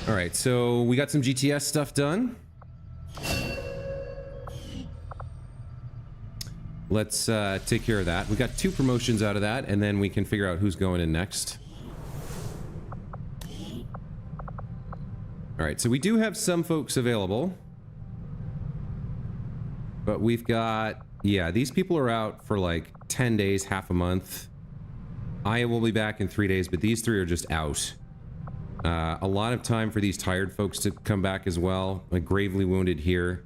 All right, so we got some GTS stuff done. Let's take care of that. We got 2 promotions out of that, and then we can figure out who's going in next. All right, so we do have some folks available. But we've got, yeah, these people are out for like 10 days, half a month. Aya will be back in 3 days, but these 3 are just out. A lot of time for these tired folks to come back as well. Like gravely wounded here.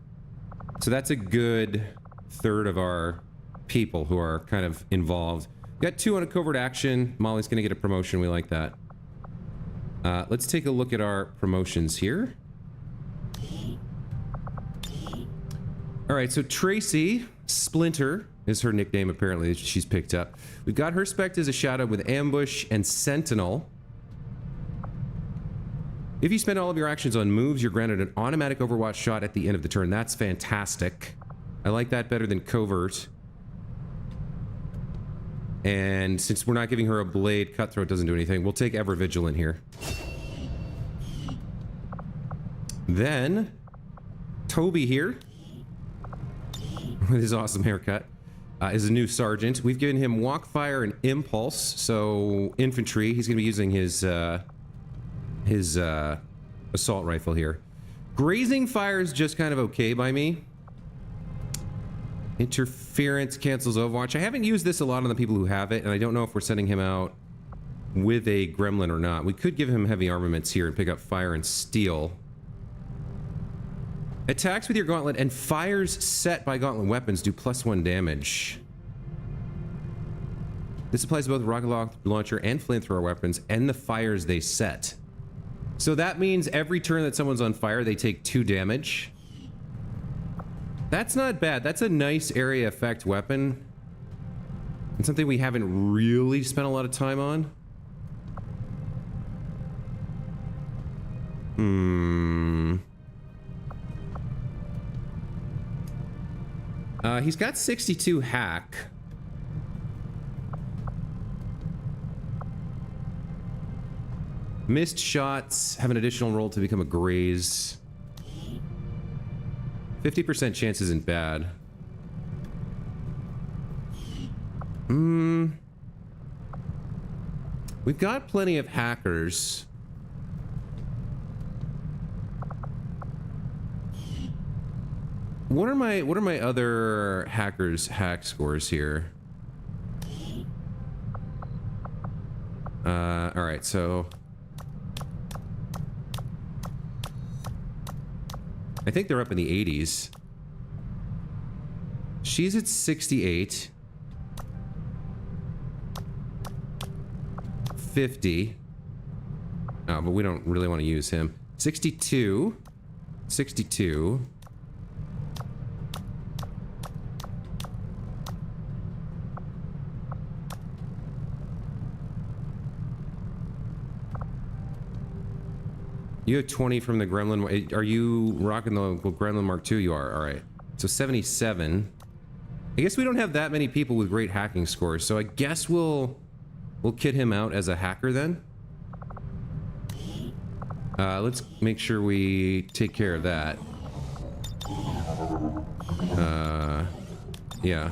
So that's a good third of our people who are kind of involved. We got 2 on a covert action. Molly's gonna get a promotion. We like that. Let's take a look at our promotions here. All right, so Tracy Splinter is her nickname, apparently, that she's picked up. We've got her spec'd as a shadow with ambush and sentinel. If you spend all of your actions on moves, you're granted an automatic overwatch shot at the end of the turn. That's fantastic. I like that better than covert. And since we're not giving her a blade, cutthroat doesn't do anything. We'll take ever vigilant here. Then Toby here, with his awesome haircut, is a new sergeant. We've given him walk, fire, and impulse. So infantry. He's going to be using his assault rifle here. Grazing fire is just kind of okay by me. Interference cancels Overwatch. I haven't used this a lot on the people who have it, and I don't know if we're sending him out with a gremlin or not. We could give him heavy armaments here and pick up fire and steel. Attacks with your gauntlet and fires set by gauntlet weapons do +1 damage. This applies to both rocket launcher and flamethrower weapons and the fires they set. So that means every turn that someone's on fire, they take 2 damage. That's not bad. That's a nice area effect weapon. And something we haven't really spent a lot of time on. He's got 62 hack. Missed shots have an additional roll to become a graze. 50% chance isn't bad. We've got plenty of hackers. What are my other hackers' hack scores here? All right, so I think they're up in the 80s. She's at 68. 50. Oh, but we don't really want to use him. 62. 62. You have 20 from the Gremlin. Are you rocking the Gremlin Mark II? You are. All right. So 77. I guess we don't have that many people with great hacking scores, so I guess we'll kit him out as a hacker then. Let's make sure we take care of that. Yeah.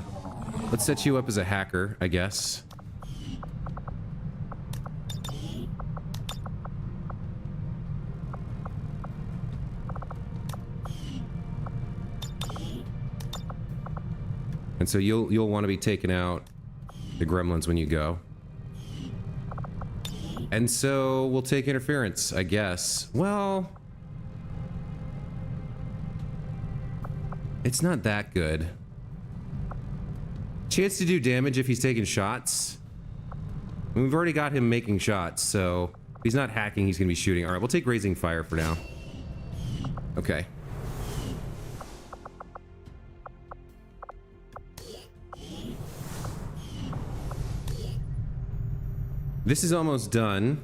Let's set you up as a hacker, I guess. And so you'll want to be taking out the gremlins when you go. And so we'll take interference, I guess. Well, it's not that good. Chance to do damage if he's taking shots. We've already got him making shots, so if he's not hacking, he's gonna be shooting. All right, we'll take raising fire for now. Okay. This is almost done.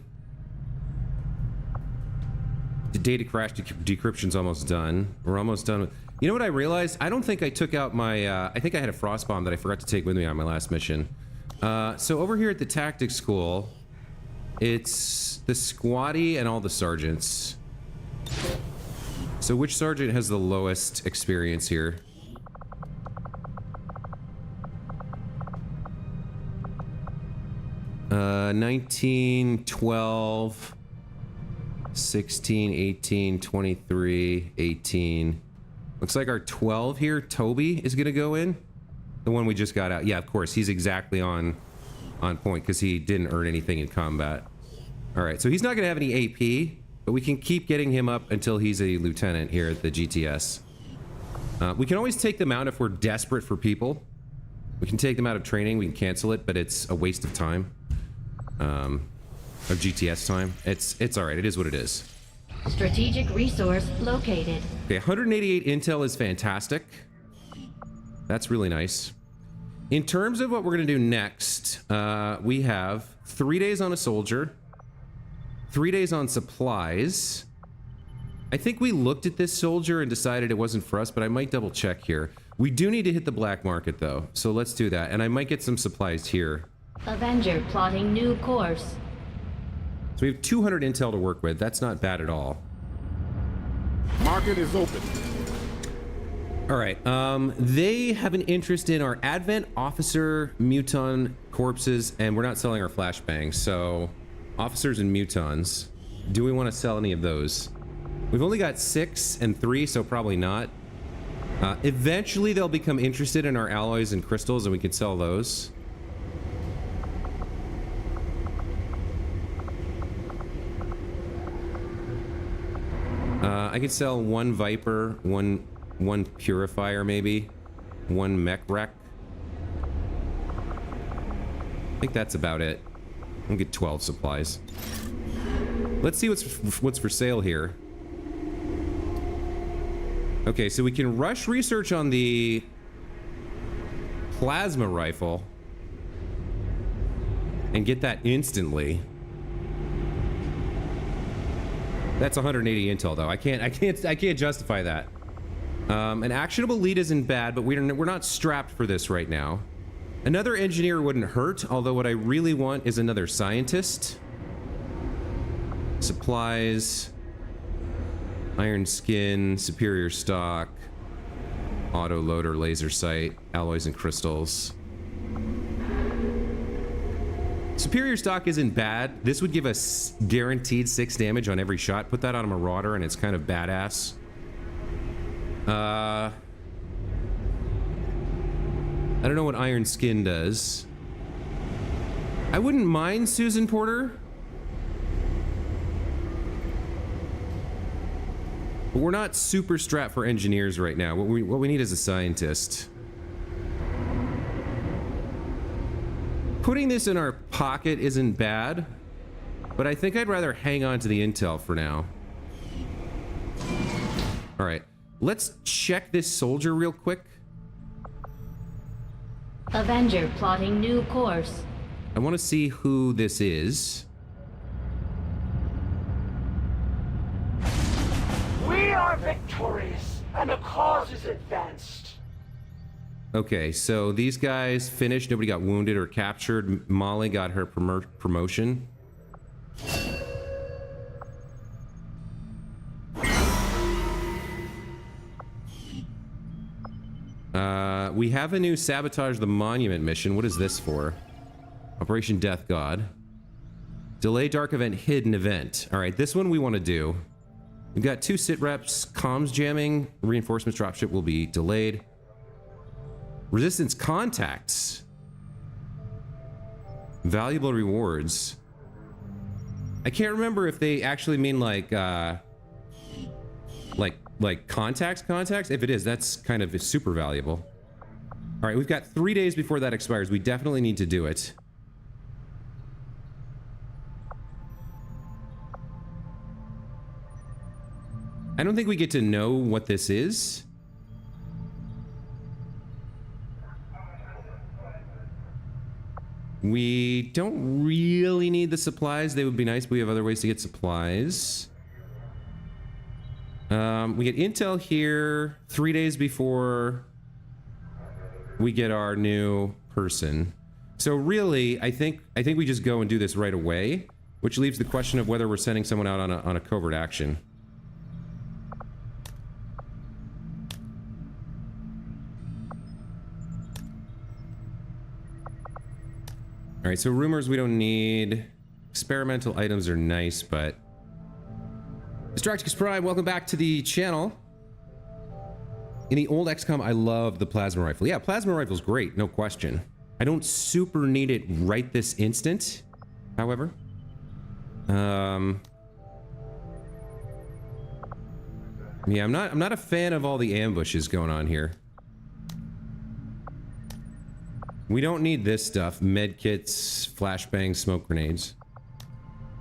The data crash decryption's almost done. We're almost done with... You know what I realized? I don't think I took out my... I think I had a frost bomb that I forgot to take with me on my last mission. So over here at the tactics school, it's the squatty and all the sergeants. So which sergeant has the lowest experience here? Uh, 19, 12, 16, 18, 23, 18. Looks like our 12 here, Toby, is going to go in. The one we just got out. Yeah, of course. He's exactly on point because he didn't earn anything in combat. All right, so he's not going to have any AP, but we can keep getting him up until he's a lieutenant here at the GTS. We can always take them out if we're desperate for people. We can take them out of training. We can cancel it, but it's a waste of time. Of GTS time. It's all right. It is what it is. Strategic resource located. Okay, 188 intel is fantastic. That's really nice. In terms of what we're going to do next, we have 3 days on a soldier, 3 days on supplies. I think we looked at this soldier and decided it wasn't for us, but I might double check here. We do need to hit the black market though, so let's do that. And I might get some supplies here. Avenger plotting new course. So we have 200 intel to work with. That's not bad at all. Market is open. All right. They have an interest in our Advent Officer Muton corpses, and we're not selling our flashbangs. So, officers and mutons. Do we want to sell any of those? We've only got 6 and 3, so probably not. Eventually, they'll become interested in our alloys and crystals, and we can sell those. I could sell 1 Viper, one Purifier maybe, 1 Mech Wreck. I think that's about it. I'll get 12 supplies. Let's see what's for sale here. Okay, so we can rush research on the plasma rifle and get that instantly. That's 180 intel though. I can't justify that. An actionable lead isn't bad, but we're not strapped for this right now. Another engineer wouldn't hurt, although what I really want is another scientist. Supplies, iron skin, superior stock, auto loader, laser sight, alloys and crystals. Superior stock isn't bad. This would give us guaranteed 6 damage on every shot. Put that on a Marauder and it's kind of badass. I don't know what iron skin does. I wouldn't mind Susan Porter. But we're not super strapped for engineers right now. What we need is a scientist. Putting this in our pocket isn't bad, but I think I'd rather hang on to the intel for now. All right, let's check this soldier real quick. Avenger plotting new course. I want to see who this is. We are victorious, and the cause is advanced. Okay, so these guys finished. Nobody got wounded or captured. Molly got her promotion. We have a new Sabotage the Monument mission. What is this for? Operation Death God. Delay Dark Event, Hidden Event. All right, this one we want to do. We've got 2 sit reps. Comms jamming. Reinforcements dropship will be delayed. Resistance contacts. Valuable rewards. I can't remember if they actually mean like contacts. If it is, that's kind of super valuable. All right, we've got 3 days before that expires. We definitely need to do it. I don't think we get to know what this is. We don't really need the supplies. They would be nice, but we have other ways to get supplies. We get intel here 3 days before we get our new person. So really, I think we just go and do this right away, which leaves the question of whether we're sending someone out on a covert action. right, so rumors we don't need. Experimental items are nice, but... Distracticus Prime, welcome back to the channel. In the old XCOM, I love the plasma rifle. Yeah, plasma rifle's great, no question. I don't super need it right this instant, however. Yeah, I'm not a fan of all the ambushes going on here. We don't need this stuff. Med kits, flashbangs, smoke grenades.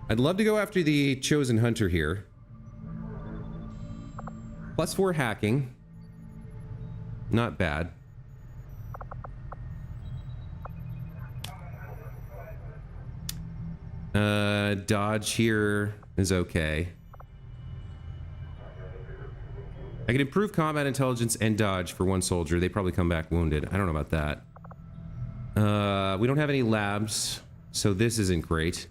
I'd love to go after the chosen hunter here. +4 hacking. Not bad. Dodge here is okay. I can improve combat intelligence and dodge for one soldier. They probably come back wounded. I don't know about that. We don't have any labs, so this isn't great.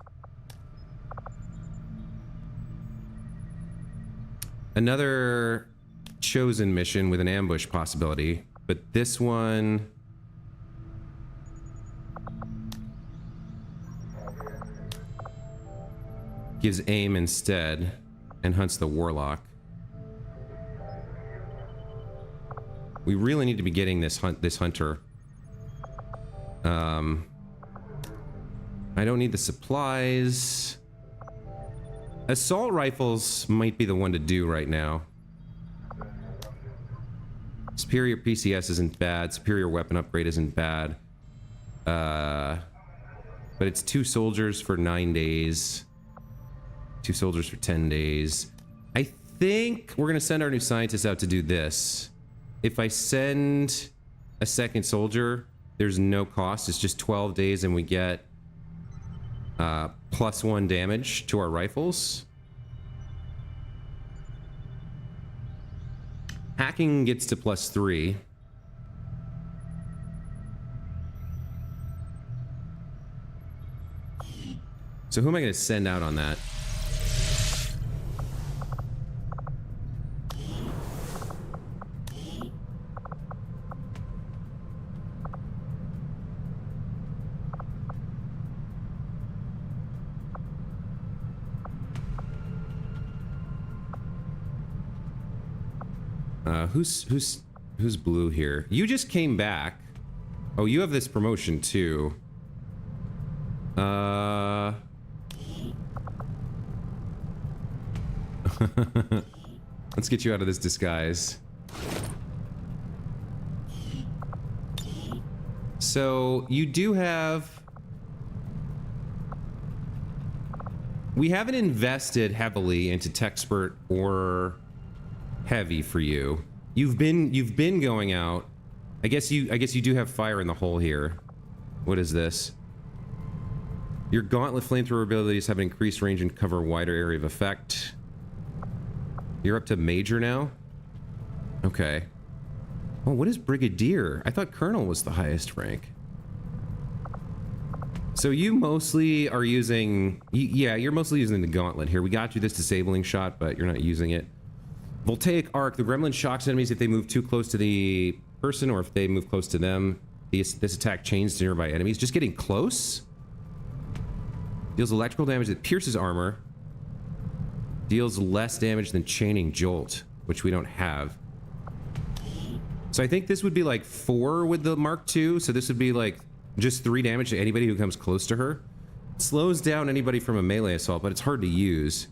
Another chosen mission with an ambush possibility, but this one... gives aim instead and hunts the warlock. We really need to be getting this hunter. I don't need the supplies. Assault rifles might be the one to do right now. Superior PCS isn't bad. Superior weapon upgrade isn't bad. But it's 2 soldiers for 9 days. 2 soldiers for 10 days. I think we're gonna send our new scientists out to do this. If I send a second soldier, there's no cost. It's just 12 days and we get +1 damage to our rifles. Hacking gets to +3. So who am I going to send out on that? Who's blue here? You just came back. Oh, you have this promotion too. Let's get you out of this disguise. So you do have... We haven't invested heavily into Techspert or heavy for you. You've been going out. I guess you do have fire in the hole here. What is this? Your gauntlet flamethrower abilities have an increased range and cover a wider area of effect. You're up to major now? Okay. Oh, what is brigadier? I thought colonel was the highest rank. So you mostly are using... Yeah, you're mostly using the gauntlet here. We got you this disabling shot, but you're not using it. Voltaic arc. The gremlin shocks enemies if they move too close to the person or if they move close to them. This attack chains to nearby enemies. Just getting close? Deals electrical damage that pierces armor. Deals less damage than chaining jolt, which we don't have. So I think this would be like 4 with the Mark II. So this would be like just 3 damage to anybody who comes close to her. It slows down anybody from a melee assault, but it's hard to use.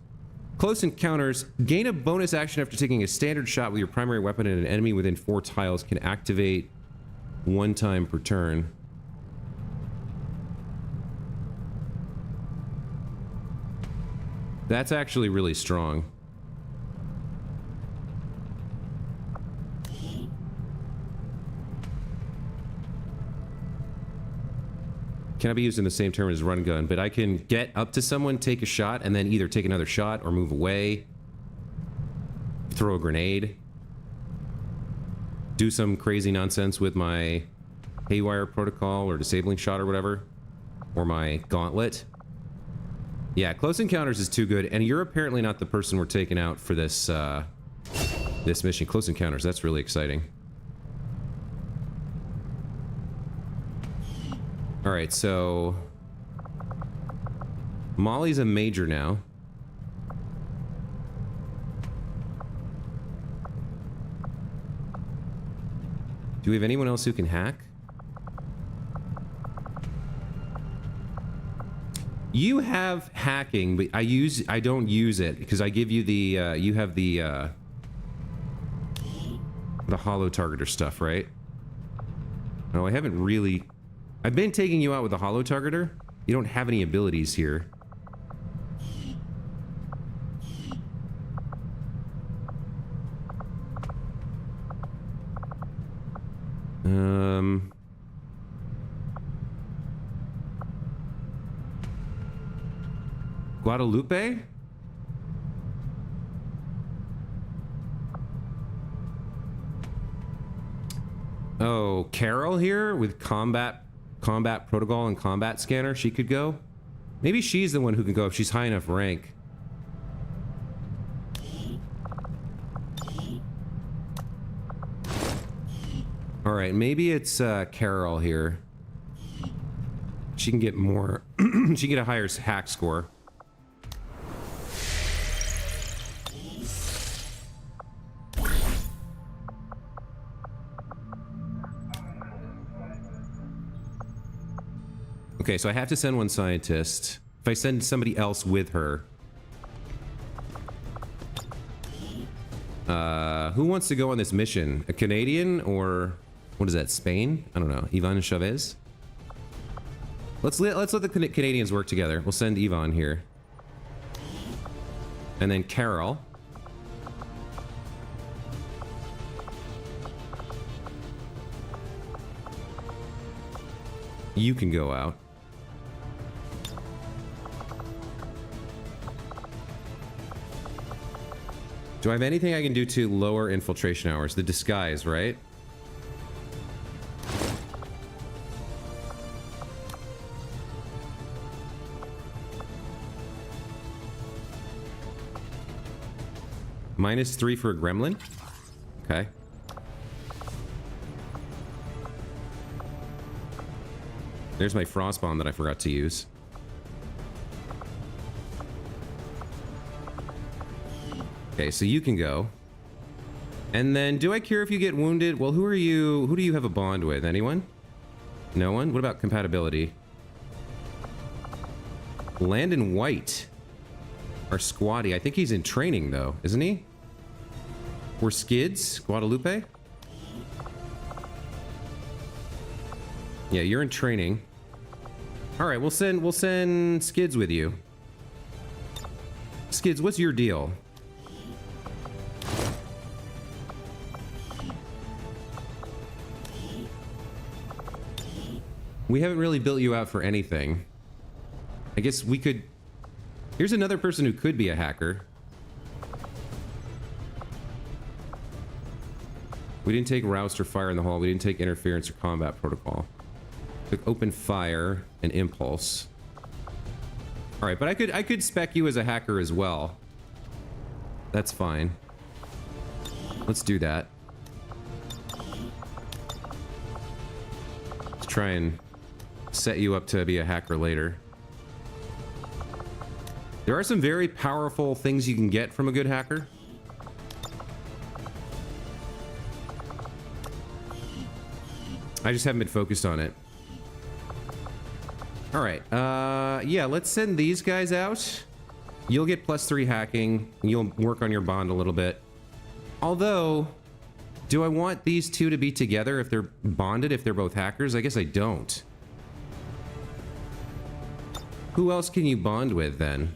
Close encounters. Gain a bonus action after taking a standard shot with your primary weapon at an enemy within 4 tiles. Can activate 1 time per turn. That's actually really strong. Cannot be used in the same term as run gun, but I can get up to someone, take a shot, and then either take another shot or move away. Throw a grenade. Do some crazy nonsense with my haywire protocol or disabling shot or whatever. Or my gauntlet. Yeah, close encounters is too good, and you're apparently not the person we're taking out for this, this mission. Close encounters, that's really exciting. Alright, so Molly's a major now. Do we have anyone else who can hack? You have hacking, but I don't use it because I give you the you have the holo targeter stuff, right? No, I haven't really. I've been taking you out with the holo targeter. You don't have any abilities here. Guadalupe? Oh, Carol here with combat protocol and combat scanner. She could go. Maybe she's the one who can go if she's high enough rank. All right, maybe it's Carol here. She can get more. She can get a higher hack score. Okay, so I have to send one scientist. If I send somebody else with her... who wants to go on this mission? A Canadian or... what is that, Spain? I don't know. Ivan Chavez? Let's let the Canadians work together. We'll send Ivan here. And then Carol. You can go out. Do I have anything I can do to lower infiltration hours? The disguise, right? -3 for a gremlin? Okay. There's my frost bomb that I forgot to use. Okay, so you can go. And then, do I care if you get wounded? Well, who are you? Who do you have a bond with? Anyone? No one? What about compatibility? Landon White. Our squatty. I think he's in training, though, isn't he? We're Skids, Guadalupe. Yeah, you're in training. All right, we'll send Skids with you. Skids, what's your deal? We haven't really built you out for anything. I guess we could... Here's another person who could be a hacker. We didn't take roust or fire in the hall. We didn't take interference or combat protocol. Took open fire and impulse. All right, but I could spec you as a hacker as well. That's fine. Let's do that. Let's try and set you up to be a hacker later. There are some very powerful things you can get from a good hacker. I just haven't been focused on it. All right, yeah, let's send these guys out. You'll get +3 hacking. You'll work on your bond a little bit. Although, do I want these two to be together if they're bonded, if they're both hackers? I guess I don't. Who else can you bond with then?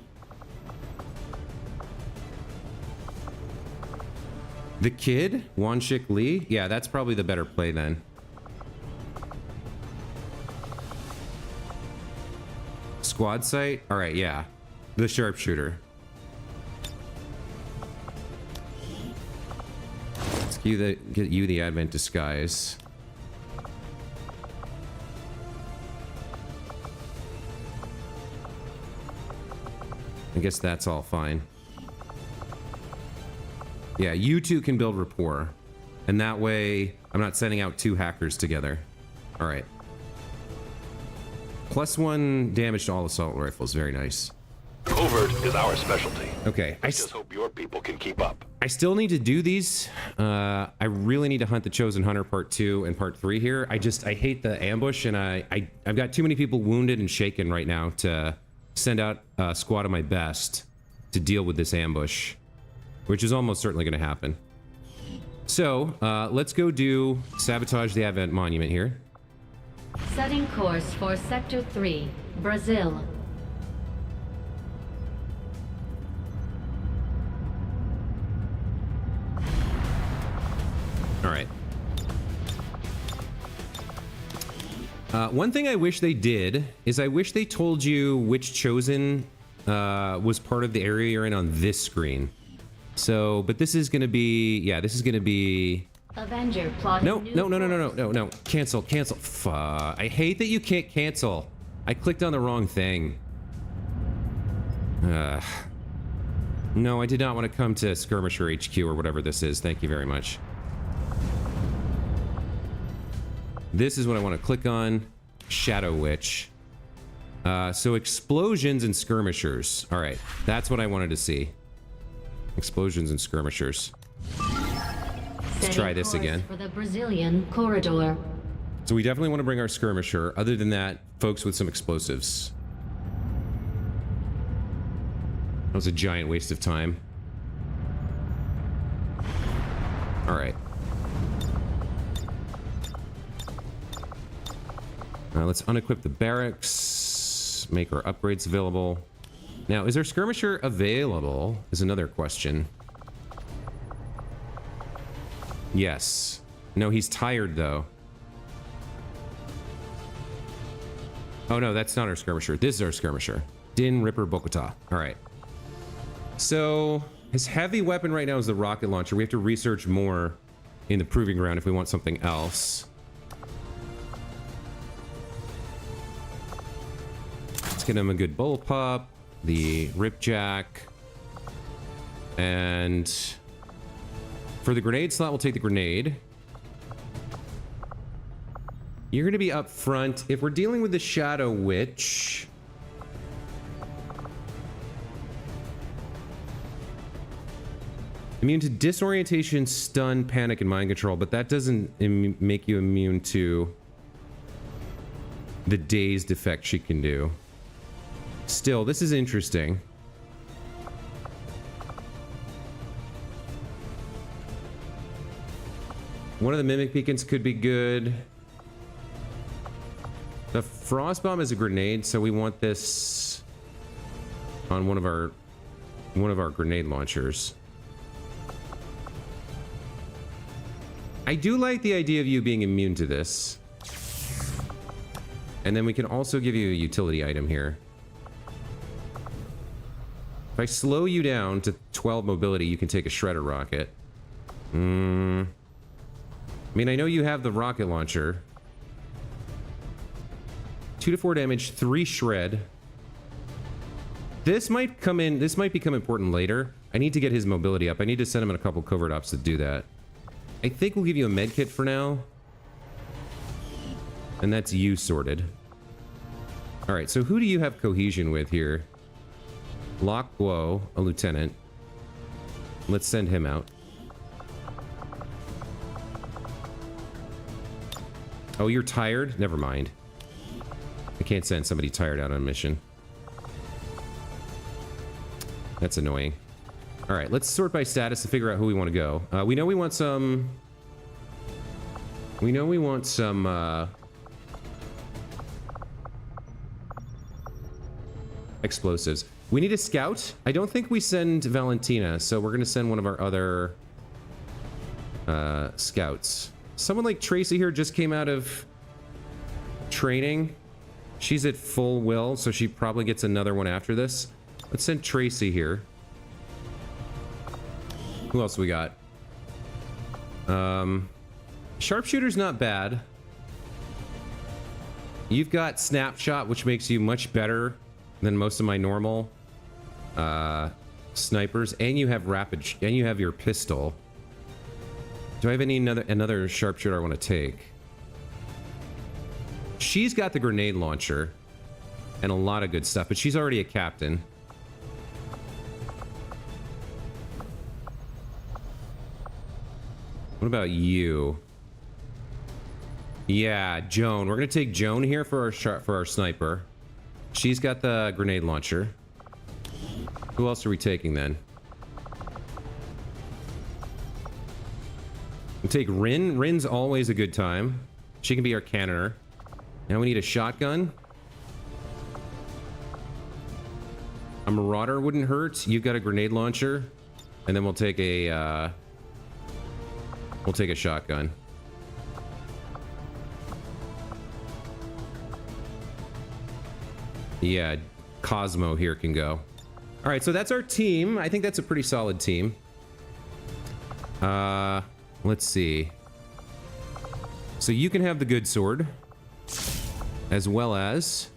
The kid? Wanshik Lee? Yeah, that's probably the better play then. Squad site? Alright, yeah. The sharpshooter. Let's get you the Advent disguise. I guess that's all fine. Yeah, you two can build rapport. And that way, I'm not sending out 2 hackers together. Alright. +1 damage to all assault rifles. Very nice. Covert is our specialty. Okay. I just hope your people can keep up. I still need to do these. I really need to hunt the Chosen Hunter Part 2 and Part 3 here. I hate the ambush, and I've got too many people wounded and shaken right now to send out a squad of my best to deal with this ambush, which is almost certainly going to happen. So, let's go do Sabotage the Advent Monument here. Setting course for Sector 3, Brazil. All right. One thing I wish they did is I wish they told you which Chosen was part of the area you're in on this screen. So, but this is going to be, yeah, this is going to be... Avenger plotting No. Cancel. I hate that you can't cancel. I clicked on the wrong thing. No, I did not want to come to Skirmisher HQ or whatever this is. Thank you very much. This is what I want to click on. Shadow Witch. So explosions and skirmishers. All right, that's what I wanted to see. Explosions and skirmishers. Let's try this again. For the Brazilian corridor. So we definitely want to bring our skirmisher. Other than that, folks with some explosives. That was a giant waste of time. All right. Let's unequip the barracks. Make our upgrades available. Now, is our skirmisher available? Is another question. Yes. No, he's tired, though. Oh, no, that's not our skirmisher. This is our skirmisher. Din Ripper Bokota. All right. So, his heavy weapon right now is the rocket launcher. We have to research more in the proving ground if we want something else. Let's get him a good bullpup. The Ripjack. And... for the grenade slot, we'll take the grenade. You're going to be up front. If we're dealing with the Shadow Witch... immune to disorientation, stun, panic, and mind control, but that doesn't make you immune to the dazed effect she can do. Still, this is interesting. One of the mimic beacons could be good. The frost bomb is a grenade, so we want this on one of our grenade launchers. I do like the idea of you being immune to this. And then we can also give you a utility item here. If I slow you down to 12 mobility, you can take a shredder rocket. I mean, I know you have the rocket launcher. 2 to 4 damage, 3 shred. This might come in, this might become important later. I need to get his mobility up. I need to send him in a couple covert ops to do that. I think we'll give you a med kit for now. And that's you sorted. All right, so who do you have cohesion with here? Lock Guo, a lieutenant. Let's send him out. Oh, you're tired? Never mind. I can't send somebody tired out on a mission. That's annoying. All right, let's sort by status to figure out who we want to go. We know we want some... explosives. We need a scout. I don't think we send Valentina, so we're going to send one of our other scouts. Someone like Tracy here just came out of training. She's at full will, so she probably gets another one after this. Let's send Tracy here. Who else we got? Sharpshooter's not bad. You've got Snapshot, which makes you much better than most of my normal snipers, and you have rapid, and you have your pistol. Do I have another sharpshooter I want to take? She's got the grenade launcher and a lot of good stuff, but she's already a captain. What about you? Yeah, Joan. We're gonna take Joan here for our sniper. She's got the grenade launcher. Who else are we taking then? We'll take Rin. Rin's always a good time. She can be our cannoner. Now we need a shotgun. A marauder wouldn't hurt. You've got a grenade launcher. And then we'll take a shotgun. Yeah, Cosmo here can go. All right, so that's our team. I think that's a pretty solid team. Let's see. So you can have the good sword, as well as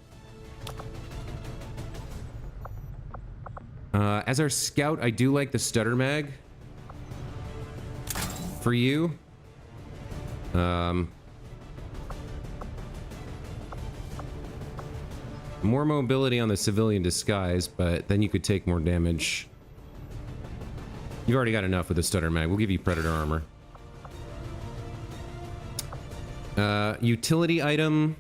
our scout, I do like the stutter mag for you. More mobility on the civilian disguise, but then you could take more damage. You've already got enough with the stutter mag. We'll give you predator armor. Utility item.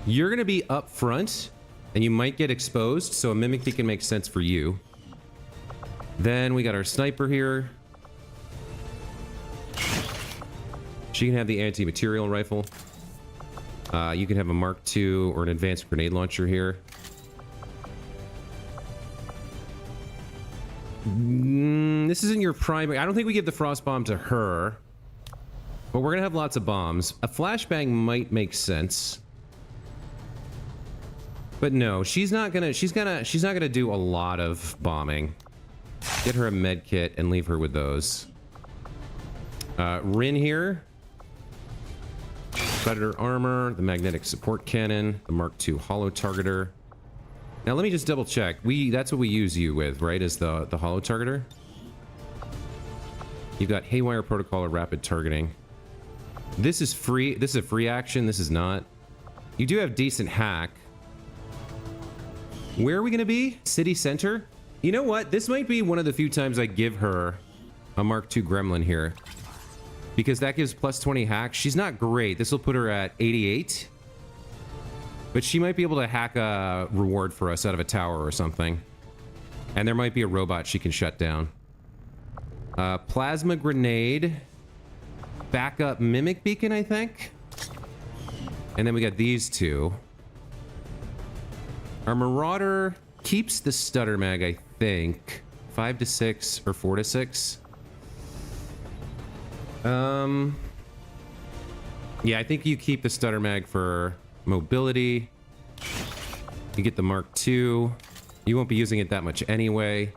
You're gonna be up front, and you might get exposed, so a mimic beacon makes sense for you. Then we got our sniper here. She can have the anti-material rifle. You can have a Mark II or an advanced grenade launcher here. This isn't your primary. I don't think we give the frost bomb to her, but we're gonna have lots of bombs. A flashbang might make sense, but no, she's not gonna do a lot of bombing. Get her a med kit and leave her with those. Rin here. Predator armor, the magnetic support cannon, the Mark II hollow targeter. Now let me just double check. That's what we use you with, right? Is the hollow targeter? You've got haywire protocol or rapid targeting. This is free. This is a free action. This is not. You do have decent hack. Where are we gonna be? City center? You know what? This might be one of the few times I give her a Mark II gremlin here, because that gives plus 20 hack. She's not great. This will put her at 88. But she might be able to hack a reward for us out of a tower or something. And there might be a robot she can shut down. Plasma grenade. Backup mimic beacon, I think. And then we got these two. Our marauder keeps the stutter mag, I think. 5 to 6 or 4 to 6. Yeah, I think you keep the stutter mag for mobility. You get the Mark II. You won't be using it that much anyway.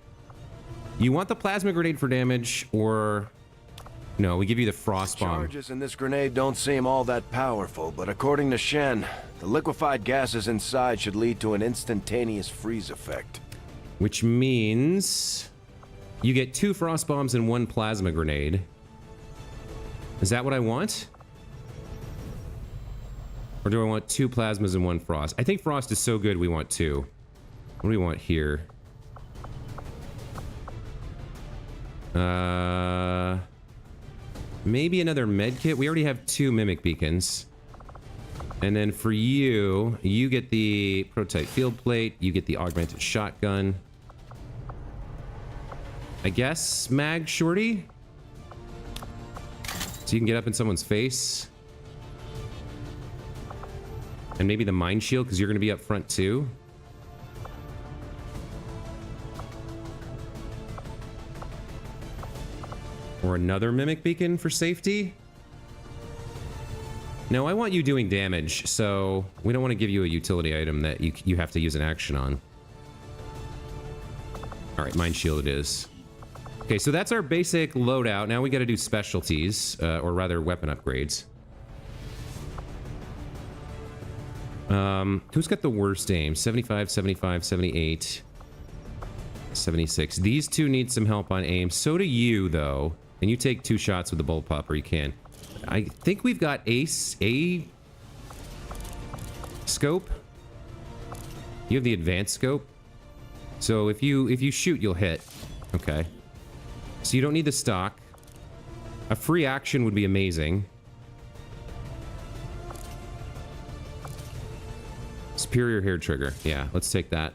You want the plasma grenade for damage, or no, we give you the frost bomb. Charges in this grenade don't seem all that powerful, but according to Shen, the liquefied gases inside should lead to an instantaneous freeze effect. Which means you get 2 frost bombs and 1 plasma grenade. Is that what I want? Or do I want 2 plasmas and 1 frost? I think frost is so good we want 2. What do we want here? Maybe another med kit. We already have 2 mimic beacons. And then for you, you get the prototype field plate. You get the augmented shotgun. I guess mag shorty? So you can get up in someone's face. And maybe the mind shield, because you're going to be up front too. Or another mimic beacon for safety. No, I want you doing damage, so we don't want to give you a utility item that you have to use an action on. All right, mind shield it is. Okay, so that's our basic loadout. Now we got to do specialties, or rather weapon upgrades. Who's got the worst aim? 75, 75, 78, 76. These two need some help on aim. So do you, though. And you take 2 shots with the bullpup, or you can. I think we've got a scope. You have the advanced scope. So if you shoot, you'll hit. Okay. So you don't need the stock. A free action would be amazing. Superior hair trigger. Yeah, let's take that.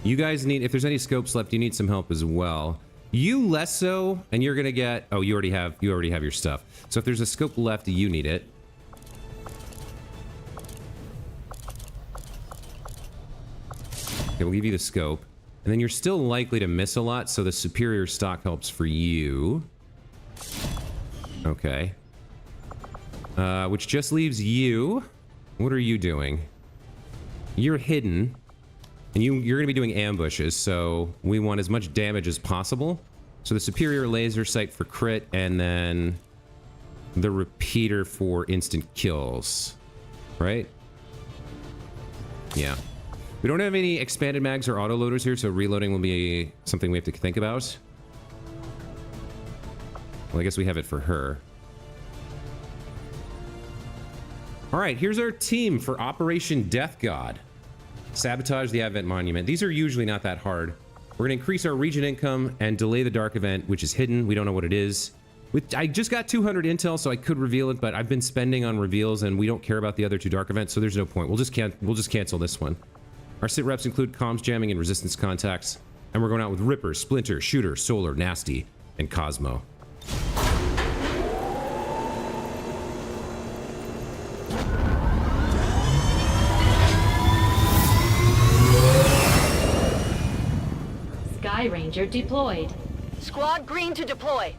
You guys need, if there's any scopes left, you need some help as well. You less so, and you're gonna get, oh, you already have your stuff. So if there's a scope left, you need it. Okay, we'll give you the scope. And then you're still likely to miss a lot, so the superior stock helps for you. Okay. Which just leaves you. What are you doing? You're hidden. And you're going to be doing ambushes, so we want as much damage as possible. So the superior laser sight for crit, and then the repeater for instant kills. Right? Yeah. We don't have any expanded mags or autoloaders here, so reloading will be something we have to think about. Well, I guess we have it for her. Alright, here's our team for Operation Death God. Sabotage the Advent Monument. These are usually not that hard. We're going to increase our region income and delay the Dark Event, which is hidden. We don't know what it is. I just got 200 intel, so I could reveal it, but I've been spending on reveals, and we don't care about the other 2 Dark Events, so there's no point. We'll just cancel this one. Our sit reps include comms jamming and resistance contacts, and we're going out with Ripper, Splinter, Shooter, Solar, Nasty, and Cosmo. Sky Ranger deployed. Squad green to deploy.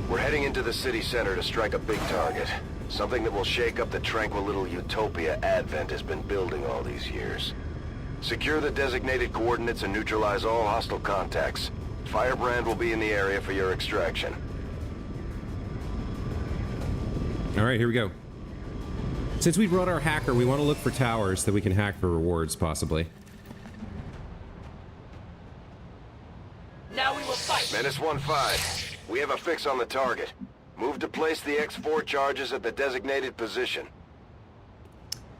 We're heading into the city center to strike a big target. Something that will shake up the tranquil little utopia Advent has been building all these years. Secure the designated coordinates and neutralize all hostile contacts. Firebrand will be in the area for your extraction. Alright, here we go. Since we brought our hacker, we want to look for towers that we can hack for rewards, possibly. Now we will fight. Menace 1-5. We have a fix on the target. Move to place the X4 charges at the designated position.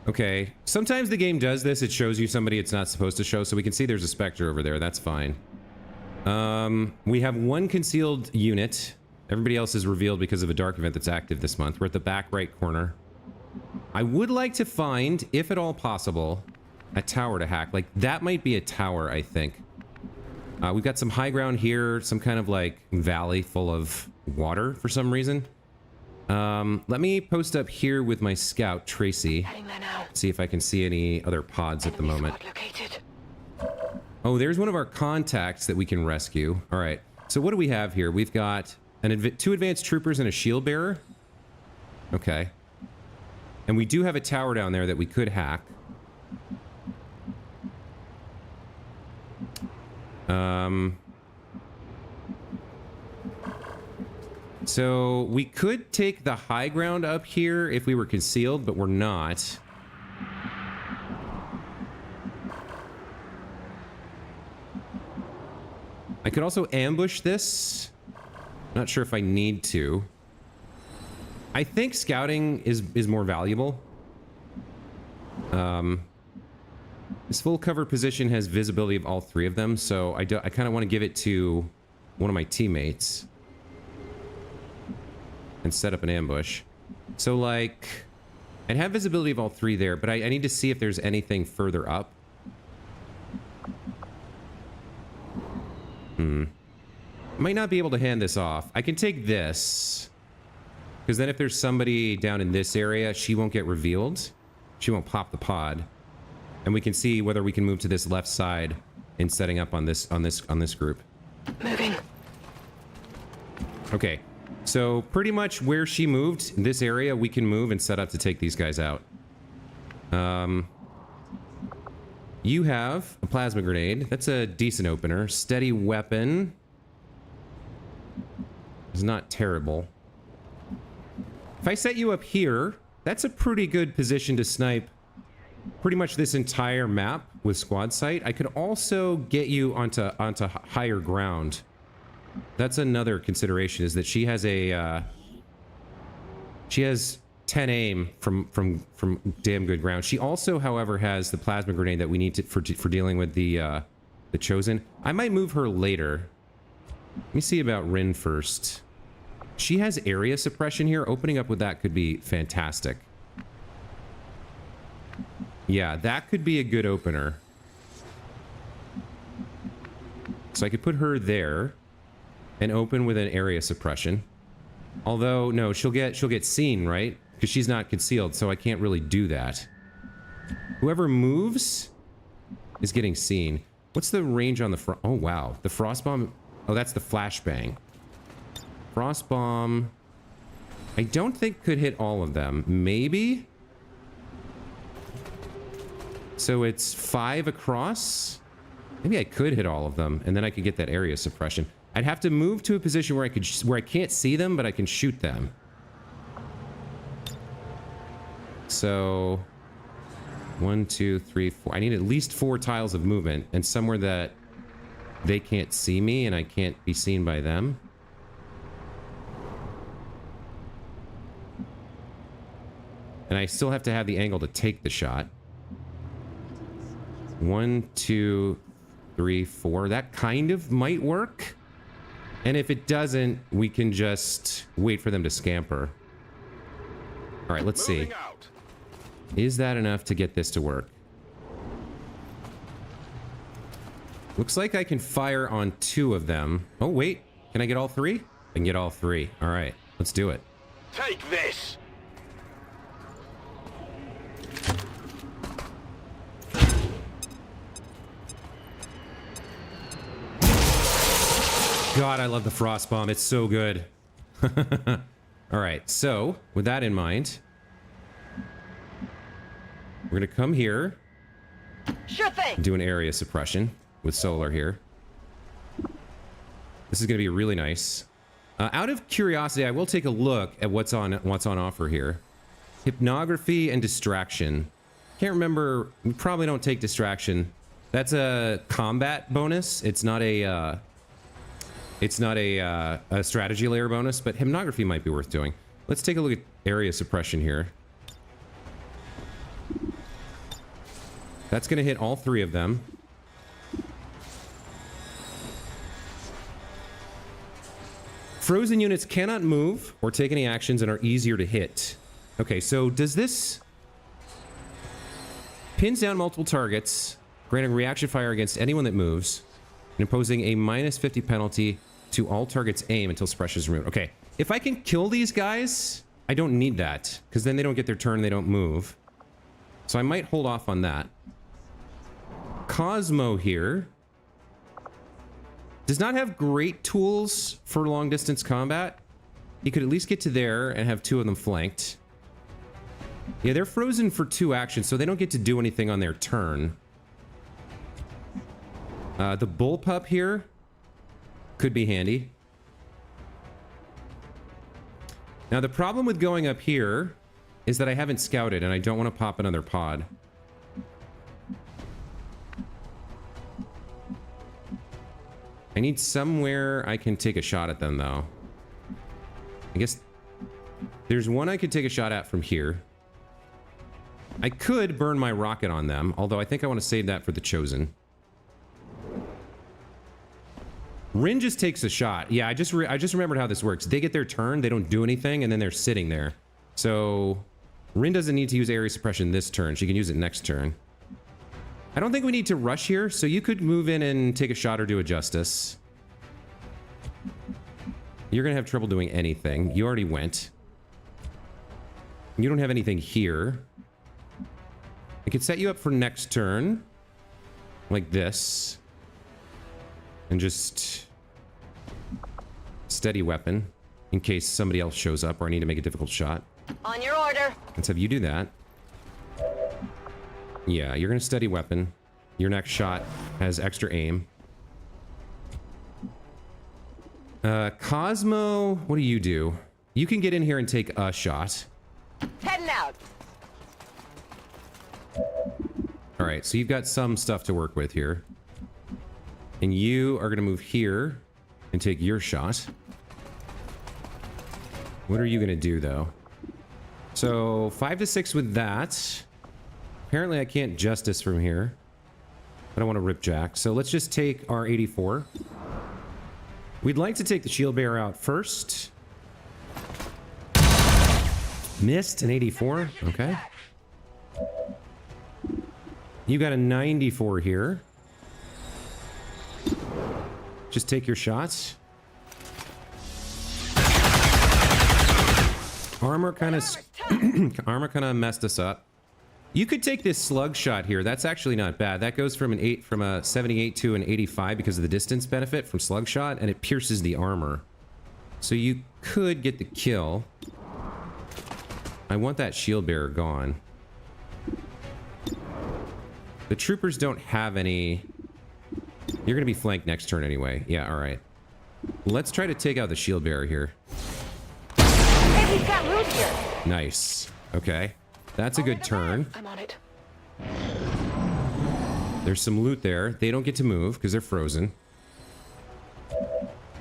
Okay. Sometimes the game does this. It shows you somebody it's not supposed to show, so we can see there's a Spectre over there. That's fine. We have 1 concealed unit. Everybody else is revealed because of a dark event that's active this month. We're at the back right corner. I would like to find, if at all possible, a tower to hack. Like, that might be a tower, I think. We've got some high ground here, some kind of, like, valley full of water for some reason. Let me post up here with my scout, Tracy. See if I can see any other pods at the moment. Oh, there's one of our contacts that we can rescue. All right. So what do we have here? We've got 2 advanced troopers and a shield bearer. Okay. And we do have a tower down there that we could hack. So we could take the high ground up here if we were concealed, but we're not. I could also ambush this. Not sure if I need to. I think scouting is more valuable. This full cover position has visibility of all 3 of them, so I kind of want to give it to one of my teammates and set up an ambush. So, like, I'd have visibility of all 3 there, but I need to see if there's anything further up. Might not be able to hand this off. I can take this, because then if there's somebody down in this area, she won't get revealed. She won't pop the pod. And we can see whether we can move to this left side in setting up on this group. Moving. Okay. So pretty much where she moved, in this area, we can move and set up to take these guys out. You have a plasma grenade. That's a decent opener. Steady weapon is not terrible. If I set you up here, that's a pretty good position to snipe pretty much this entire map with squad sight. I could also get you onto higher ground. That's another consideration, is that she has a she has 10 aim from damn good ground. She also, however, has the plasma grenade that we need to for dealing with the Chosen. I might move her later. Let me see about Rin first. She has area suppression here. Opening up with that could be fantastic. Yeah, that could be a good opener. So I could put her there and open with an area suppression. Although, no, she'll get seen, right? Because she's not concealed, so I can't really do that. Whoever moves is getting seen. What's the range on the oh, wow. The frost bomb. Oh, that's the flashbang. Frost bomb. I don't think could hit all of them. Maybe? So it's 5 across? Maybe I could hit all of them, and then I could get that area suppression. I'd have to move to a position where I can't see them, but I can shoot them. So 1, 2, 3, 4. I need at least 4 tiles of movement, and somewhere that they can't see me and I can't be seen by them. And I still have to have the angle to take the shot. 1, 2, 3, 4. That kind of might work. And if it doesn't, we can just wait for them to scamper. All right, let's see. Is that enough to get this to work? Looks like I can fire on 2 of them. Oh, wait. Can I get all 3? I can get all 3. All right, let's do it. Take this! God, I love the frost bomb. It's so good. All right, so with that in mind, we're gonna come here. Sure thing. Do an area suppression with solar here. This is gonna be really nice. Out of curiosity, I will take a look at what's on offer here. Hypnography and distraction. Can't remember. We probably don't take distraction. That's a combat bonus. It's not a. It's not a strategy layer bonus, but hypnography might be worth doing. Let's take a look at area suppression here. That's going to hit all 3 of them. Frozen units cannot move or take any actions and are easier to hit. Okay, so does this... Pins down multiple targets, granting reaction fire against anyone that moves, and imposing a -50 penalty to all targets aim until suppression is removed. Okay, if I can kill these guys, I don't need that, because then they don't get their turn, they don't move. So I might hold off on that. Cosmo here does not have great tools for long distance combat. He could at least get to there and have 2 of them flanked. Yeah, they're frozen for 2 actions, so they don't get to do anything on their turn. The bullpup here could be handy. Now, the problem with going up here is that I haven't scouted, and I don't want to pop another pod. I need somewhere I can take a shot at them, though. I guess there's one I could take a shot at from here. I could burn my rocket on them, although I think I want to save that for the Chosen. Rin just takes a shot. Yeah, I just remembered how this works. They get their turn, they don't do anything, and then they're sitting there. So Rin doesn't need to use area suppression this turn. She can use it next turn. I don't think we need to rush here, so you could move in and take a shot or do a justice. You're gonna have trouble doing anything. You already went. You don't have anything here. I could set you up for next turn. Like this. And just... steady weapon. In case somebody else shows up or I need to make a difficult shot. On your order. Let's have you do that. Yeah, you're gonna steady weapon. Your next shot has extra aim. Cosmo, what do you do? You can get in here and take a shot. Heading out. All right, so you've got some stuff to work with here. And you are going to move here and take your shot. What are you going to do, though? So, 5 to 6 with that. Apparently, I can't justice from here. I don't want to rip jack. So, let's just take our 84. We'd like to take the shield bearer out first. Missed an 84. Okay. You got a 94 here. Just take your shots. Armor kind of messed us up. You could take this slug shot here. That's actually not bad. That goes from a 78 to an 85 because of the distance benefit from slug shot, and it pierces the armor. So you could get the kill. I want that shield bearer gone. The troopers don't have any. You're going to be flanked next turn anyway. Yeah, all right. Let's try to take out the shield bearer here. Hey, he's got loot here. Nice. Okay. That's a good turn. I'm on it. There's some loot there. They don't get to move because they're frozen.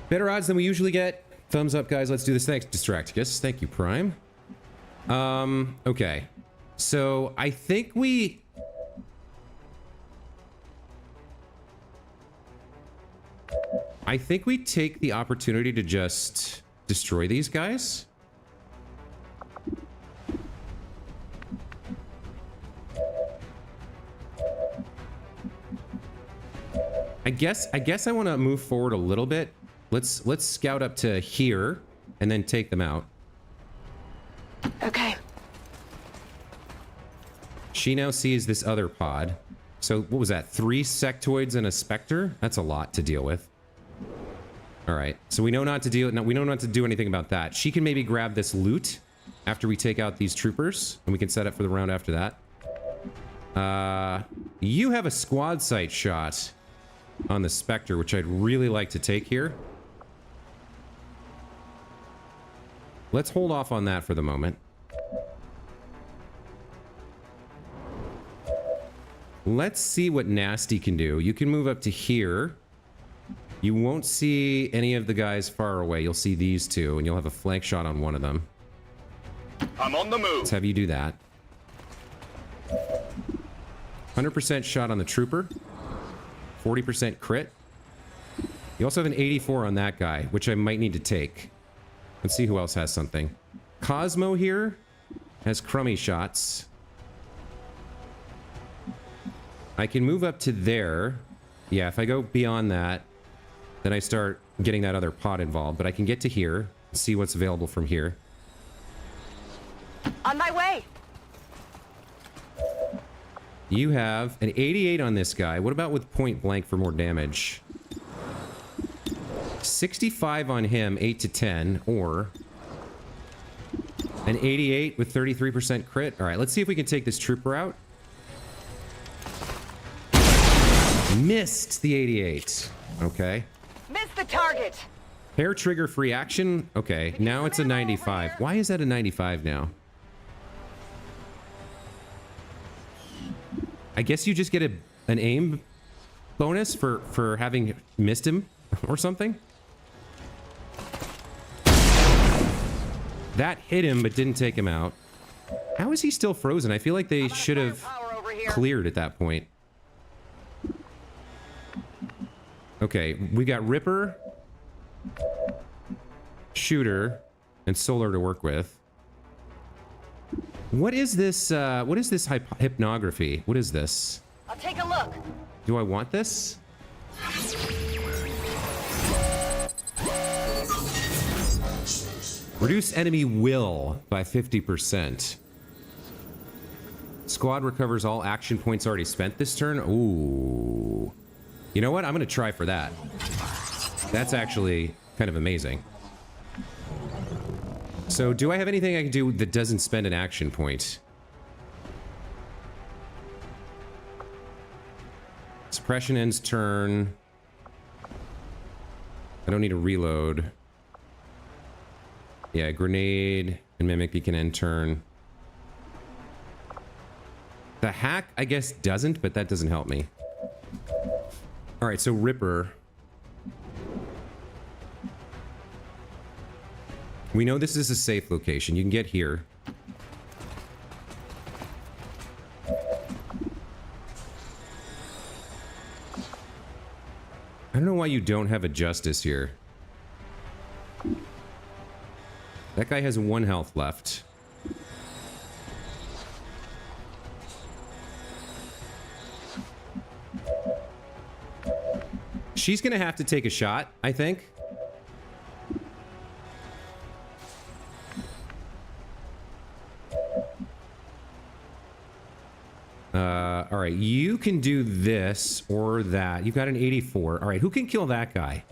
Better odds than we usually get. Thumbs up, guys. Let's do this. Thanks, Distracticus. Thank you, Prime. Okay. So, I think we take the opportunity to just destroy these guys. I guess I want to move forward a little bit. Let's scout up to here and then take them out. Okay. She now sees this other pod. So what was that? 3 sectoids and a specter? That's a lot to deal with. All right. So we know not to deal. No, we know not to do anything about that. She can maybe grab this loot after we take out these troopers, and we can set up for the round after that. You have a squad sight shot on the Spectre, which I'd really like to take here. Let's hold off on that for the moment. Let's see what Nasty can do. You can move up to here. You won't see any of the guys far away. You'll see these two, and you'll have a flank shot on one of them. I'm on the move. Let's have you do that. 100% shot on the trooper. 40% crit. You also have an 84 on that guy, which I might need to take. Let's see who else has something. Cosmo here has crummy shots. I can move up to there. Yeah, if I go beyond that, then I start getting that other pod involved. But I can get to here, see what's available from here. On my way. You have an 88 on this guy. What about with point blank for more damage? 65 on him, 8 to 10, or an 88 with 33% crit. All right, let's see if we can take this trooper out. Missed the 88. Okay. Missed the target. Hair trigger free action. Okay, now it's a 95. Why is that a 95 now? I guess you just get an aim bonus for having missed him or something. That hit him but didn't take him out. How is he still frozen? I feel like they should have cleared at that point. Okay, we got Ripper, Shooter, and Solar to work with. What is this hypnography? What is this? I'll take a look. Do I want this? Reduce enemy will by 50%. Squad recovers all action points already spent this turn. Ooh. You know what? I'm going to try for that. That's actually kind of amazing. So, do I have anything I can do that doesn't spend an action point? Suppression ends turn. I don't need to reload. Yeah, grenade and mimic beacon end turn. The hack, I guess, doesn't, but that doesn't help me. All right, so Ripper. We know this is a safe location. You can get here. I don't know why you don't have a Justice here. That guy has 1 health left. She's gonna have to take a shot, I think. All right, you can do this or that. You've got an 84. All right, who can kill that guy?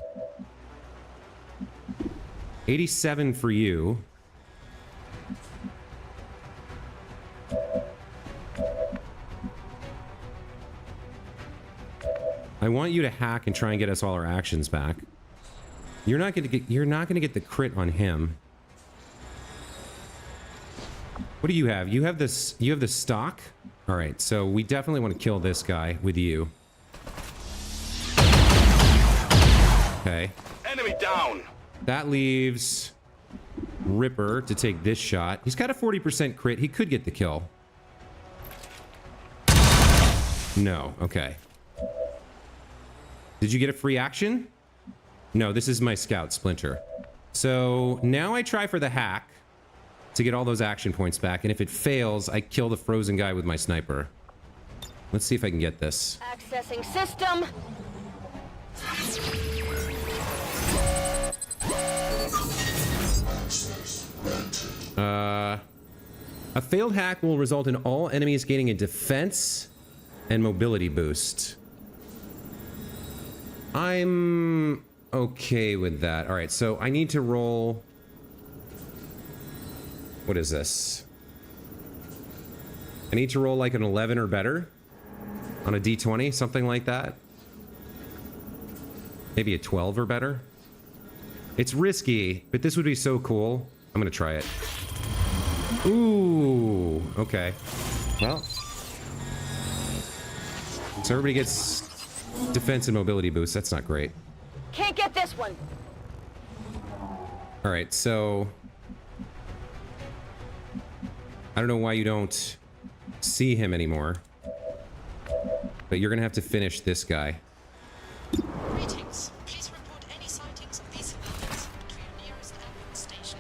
87 for you. I want you to hack and try and get us all our actions back. You're not gonna get the crit on him. What do you have? You have this. You have the stock. All right, so we definitely want to kill this guy with you. Okay. Enemy down. That leaves Ripper to take this shot. He's got a 40% crit. He could get the kill. No. Okay. Did you get a free action? No, this is my scout, Splinter. So now I try for the hack to get all those action points back, and if it fails, I kill the frozen guy with my sniper. Let's see if I can get this. Accessing system. A failed hack will result in all enemies gaining a defense and mobility boost. I'm okay with that. All right, so I need to roll... What is this? I need to roll like an 11 or better on a d20, something like that. Maybe a 12 or better. It's risky, but this would be so cool. I'm gonna try it. Ooh, okay. Well, so everybody gets defense and mobility boost. That's not great. Can't get this one. All right, so I don't know why you don't see him anymore, but you're gonna have to finish this guy. Greetings. Please report any sightings of these civilians to your nearest ambulance station.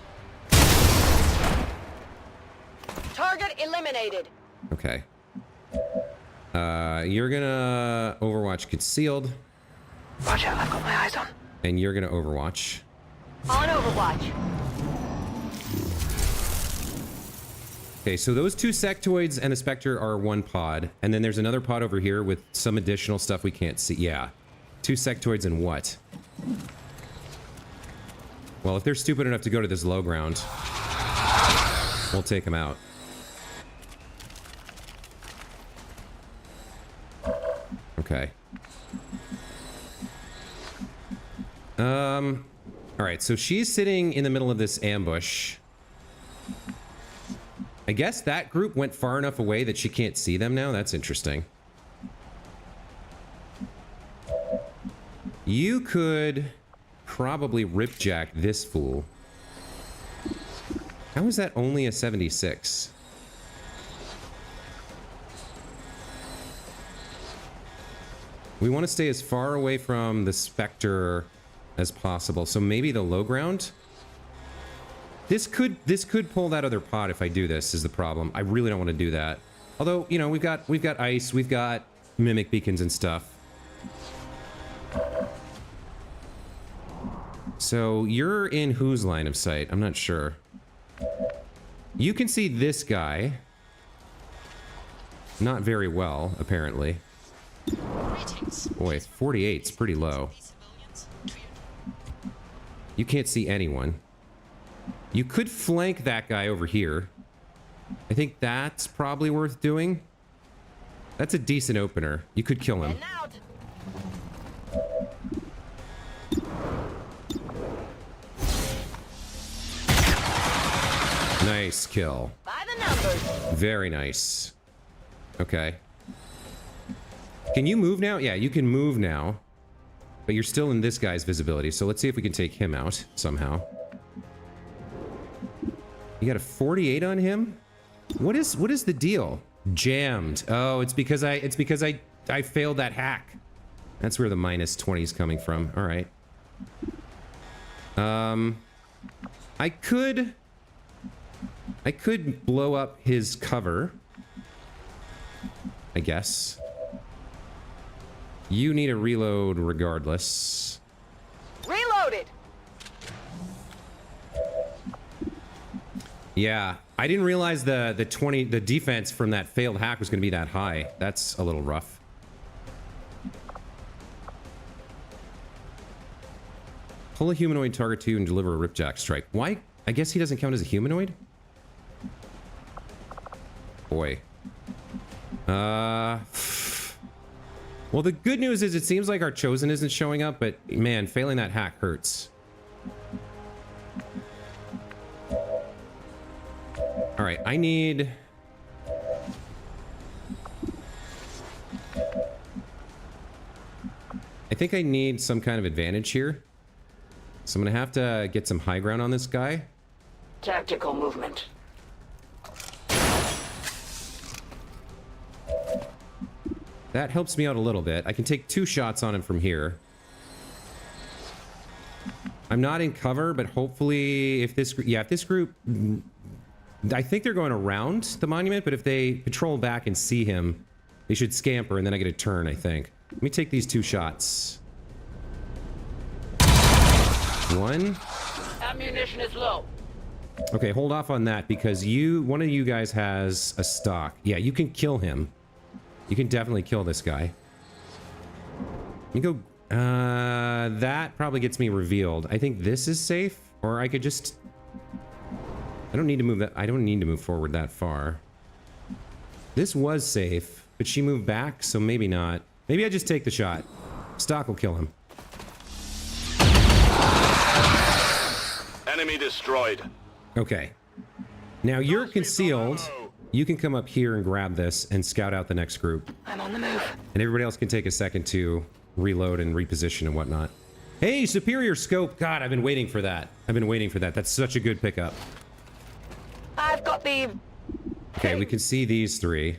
Target eliminated. Okay. You're gonna Overwatch concealed, Roger, I've got my eyes on. and you're gonna Overwatch. On Overwatch. Okay, so those 2 sectoids and a Spectre are 1 pod, and then there's another pod over here with some additional stuff we can't see. Yeah. 2 sectoids and what? Well, if they're stupid enough to go to this low ground, we'll take them out. Okay. All right, so she's sitting in the middle of this ambush. I guess that group went far enough away that she can't see them now. That's interesting. You could probably ripjack this fool. How is that only a 76? We want to stay as far away from the Spectre as possible. So maybe the low ground? This could pull that other pod if I do this, is the problem. I really don't want to do that. Although, you know, we've got ice, we've got mimic beacons and stuff. So you're in whose line of sight? I'm not sure. You can see this guy. Not very well, apparently. Greetings. Boy, 48's pretty low. These civilians to your... You can't see anyone. You could flank that guy over here. I think that's probably worth doing. That's a decent opener. You could kill him. And out. Nice kill. By the numbers. Very nice. Okay. Can you move now? Yeah, you can move now. But you're still in this guy's visibility, so let's see if we can take him out somehow. You got a 48 on him? What is the deal? Jammed. Oh, it's because I failed that hack. That's where the minus 20 is coming from. All right. I could blow up his cover, I guess. You need a reload regardless. Reloaded. Yeah, I didn't realize the defense from that failed hack was going to be that high. That's a little rough. Pull a humanoid target 2 and deliver a ripjack strike. Why? I guess he doesn't count as a humanoid? Boy. Well, the good news is it seems like our Chosen isn't showing up, but man, failing that hack hurts. All right, I need... I think I need some kind of advantage here. So I'm gonna have to get some high ground on this guy. Tactical movement. That helps me out a little bit. I can take 2 shots on him from here. I'm not in cover, but hopefully if this group... I think they're going around the monument, but if they patrol back and see him, they should scamper and then I get a turn, I think. Let me take these 2 shots. 1. Ammunition is low. Okay, hold off on that because one of you guys has a stock. Yeah, you can kill him. You can definitely kill this guy. You go... that probably gets me revealed. I think this is safe, or I could just... I don't need to move that... I don't need to move forward that far. This was safe, but she moved back, so maybe not. Maybe I just take the shot. Stock will kill him. Enemy destroyed. Okay. Now you're concealed. You can come up here and grab this and scout out the next group. I'm on the move. And everybody else can take a second to reload and reposition and whatnot. Hey, superior scope. God, I've been waiting for that. I've been waiting for that. That's such a good pickup. I've got the... Okay, we can see these 3.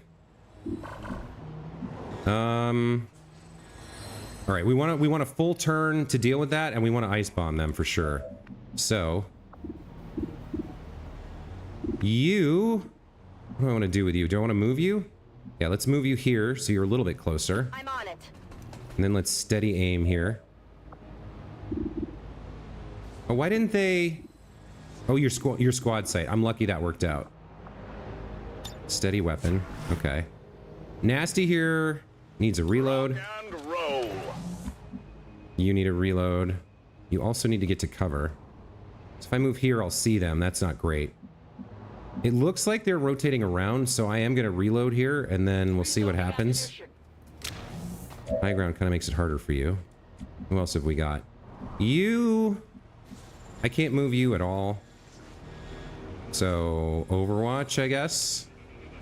All right, we want a full turn to deal with that, and we want to ice bomb them for sure. So, you... What do I want to do with you? Do I want to move you? Yeah, let's move you here so you're a little bit closer. I'm on it. And then let's steady aim here. Oh, why didn't they... Oh, your squad site. I'm lucky that worked out. Steady weapon. Okay. Nasty here needs a reload. And roll. You need a reload. You also need to get to cover. So if I move here, I'll see them. That's not great. It looks like they're rotating around, so I am going to reload here, and then we'll see what happens. High ground kind of makes it harder for you. Who else have we got? You... I can't move you at all. So, Overwatch, I guess?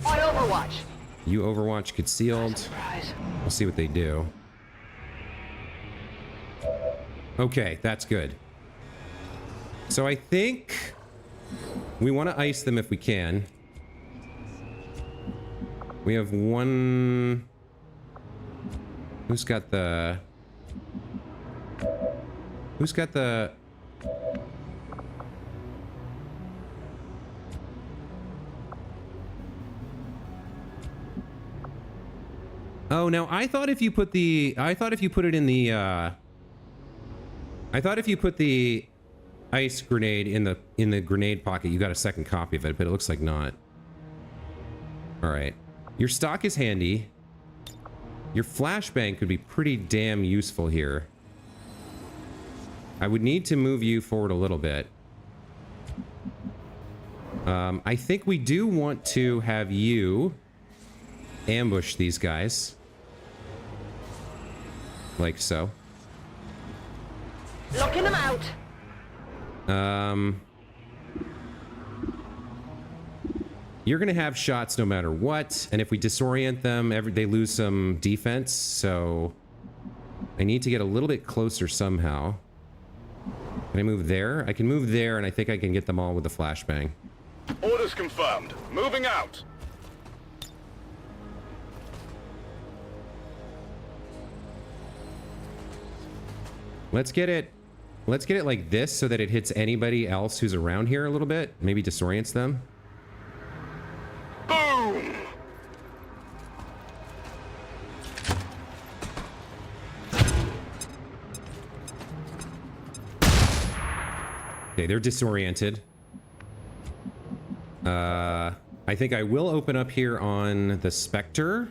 On Overwatch. You Overwatch concealed. Surprise. We'll see what they do. Okay, that's good. So I think we want to ice them if we can. We have one... Who's got the... Oh, now I thought if you put the... I thought if you put it in the... I thought if you put the ice grenade in the grenade pocket, you got a second copy of it, but it looks like not. All right. Your stock is handy. Your flashbang could be pretty damn useful here. I would need to move you forward a little bit. I think we do want to have you ambush these guys. Like so. Locking them out. You're going to have shots no matter what, and if we disorient them, they lose some defense, so I need to get a little bit closer somehow. Can I move there? I can move there, and I think I can get them all with the flashbang. Orders confirmed. Moving out. Let's get it like this so that it hits anybody else who's around here a little bit. Maybe disorients them. Boom! Okay, they're disoriented. I think I will open up here on the Spectre.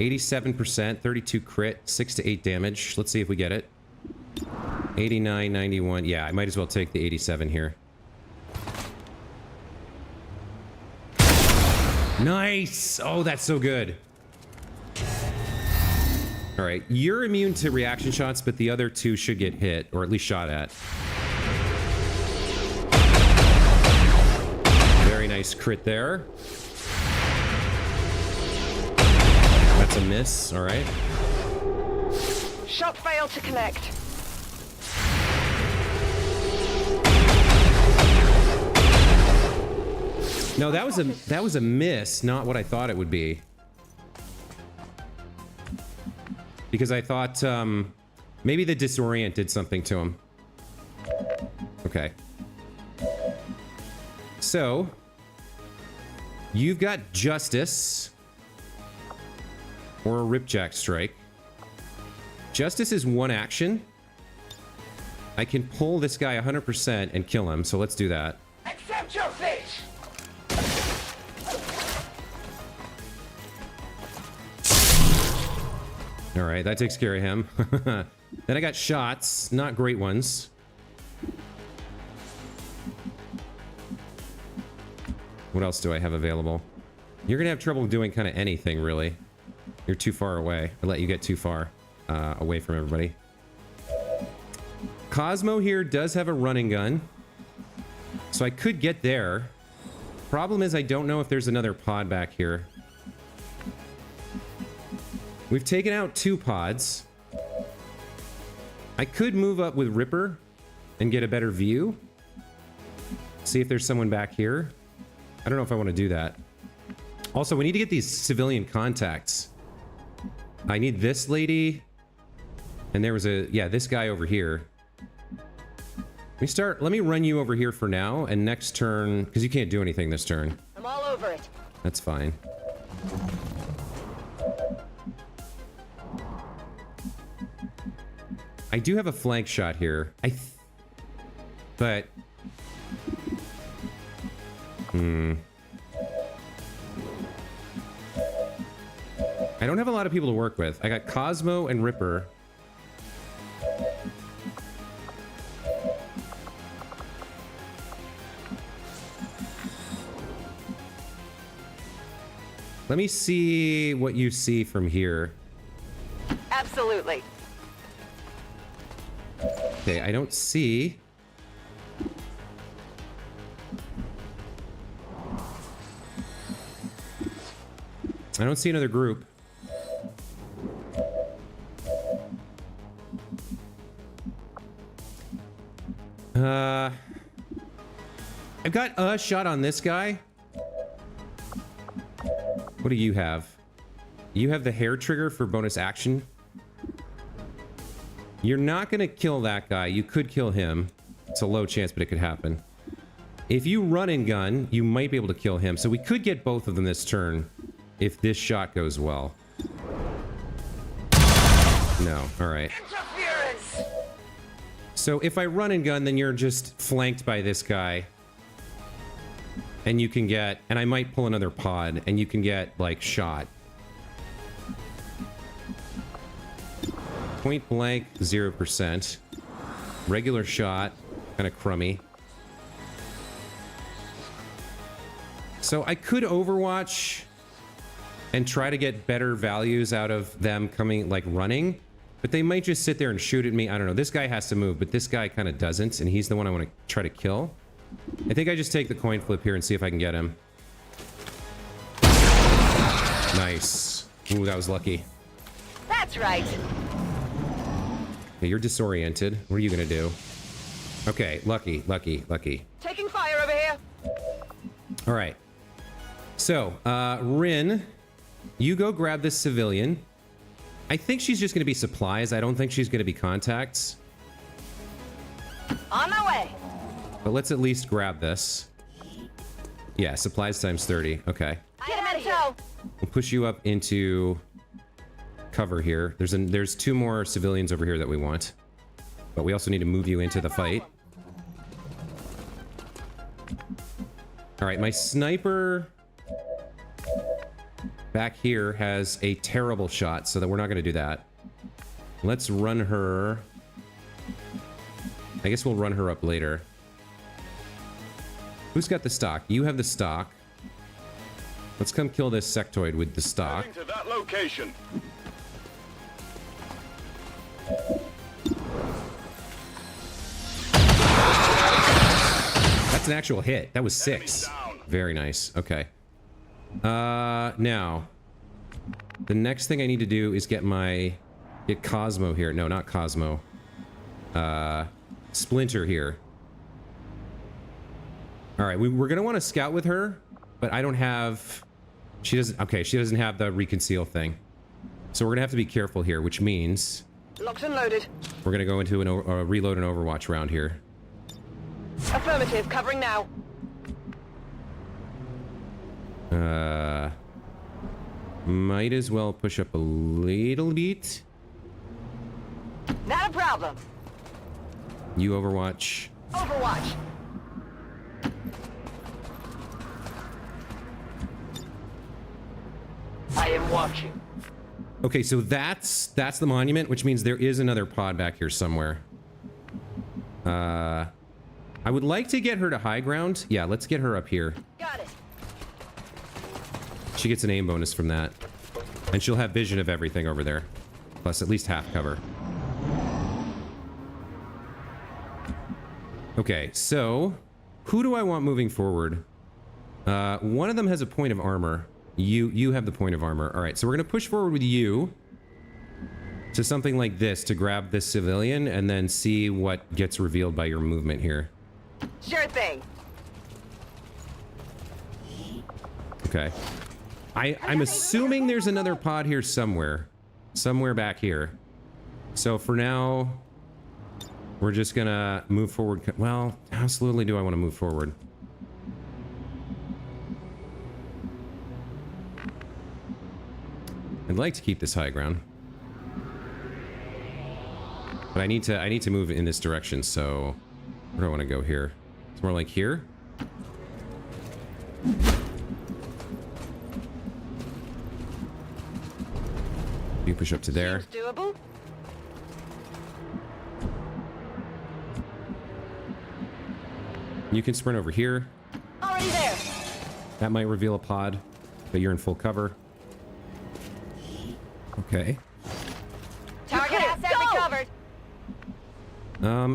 87%, 32 crit, 6 to 8 damage. Let's see if we get it. 89, 91. Yeah, I might as well take the 87 here. Nice! Oh, that's so good. All right, you're immune to reaction shots, but the other two should get hit, or at least shot at. Very nice crit there. That's a miss, all right. Shot failed to connect. No, that was a miss, not what I thought it would be. Because I thought maybe the disorient did something to him. Okay. So you've got Justice or a Ripjack Strike. Justice is one action. I can pull this guy 100% and kill him, so let's do that. Accept your fate! All right, that takes care of him. Then I got shots, not great ones. What else do I have available? You're gonna have trouble doing kind of anything, really. You're too far away. I let you get too far away from everybody. Cosmo here does have a running gun, so I could get there. Problem is I don't know if there's another pod back here. We've taken out 2 pods. I could move up with Ripper and get a better view. See if there's someone back here. I don't know if I want to do that. Also, we need to get these civilian contacts. I need this lady. And there was this guy over here. Let me run you over here for now, and next turn, because you can't do anything this turn. I'm all over it. That's fine. I do have a flank shot here. But... I don't have a lot of people to work with. I got Cosmo and Ripper. Let me see what you see from here. Absolutely. Okay, I don't see... I don't see another group. I've got a shot on this guy. What do you have? You have the hair trigger for bonus action. You're not going to kill that guy. You could kill him. It's a low chance, but it could happen. If you run and gun, you might be able to kill him. So we could get both of them this turn if this shot goes well. No. All right. Interference! So if I run and gun, then you're just flanked by this guy. And you can get... And I might pull another pod, and you can get, like, shot. Point blank, 0%. Regular shot, kind of crummy. So I could Overwatch and try to get better values out of them coming, like, running. But they might just sit there and shoot at me. I don't know. This guy has to move, but this guy kind of doesn't, and he's the one I want to try to kill. I think I just take the coin flip here and see if I can get him. Nice. Ooh, that was lucky. That's right. Okay, you're disoriented. What are you gonna do? Okay, lucky. Taking fire over here. All right. So, Rin, you go grab this civilian. I think she's just gonna be supplies. I don't think she's gonna be contacts. On my way. But let's at least grab this. Yeah, supplies times 30. Okay. Get him out of here. We'll push you up into cover here. There's 2 more civilians over here that we want. But we also need to move you into the fight. All right, my sniper back here has a terrible shot, so that we're not going to do that. Let's run her. I guess we'll run her up later. Who's got the stock? You have the stock. Let's come kill this sectoid with the stock. Heading to that location. That's an actual hit. That was 6. Very nice. Okay. Now, the next thing I need to do is get Cosmo here. No, not Cosmo. Splinter here. All right, we're gonna want to scout with her, but I don't have. She doesn't. Okay, she doesn't have the reconceal thing, so we're gonna have to be careful here, which means Locked and loaded. we're gonna go into a reload and Overwatch round here. Affirmative. Covering now. Might as well push up a little bit. Not a problem. You Overwatch. Overwatch. I am watching. Okay, so that's the monument, which means there is another pod back here somewhere. I would like to get her to high ground. Yeah, let's get her up here. Got it. She gets an aim bonus from that. And she'll have vision of everything over there. Plus at least half cover. Okay, so who do I want moving forward? One of them has a point of armor. You have the point of armor. All right, so we're going to push forward with you to something like this to grab this civilian and then see what gets revealed by your movement here. Sure thing. Okay. I'm assuming there's another pod here somewhere. Somewhere back here. So for now, we're just gonna move forward. Well, how slowly do I want to move forward? I'd like to keep this high ground. But I need to move in this direction, so where do I want to go here? It's more like here. You push up to there. Seems doable. You can sprint over here. Already there. That might reveal a pod, but you're in full cover. Okay. Target asset recovered.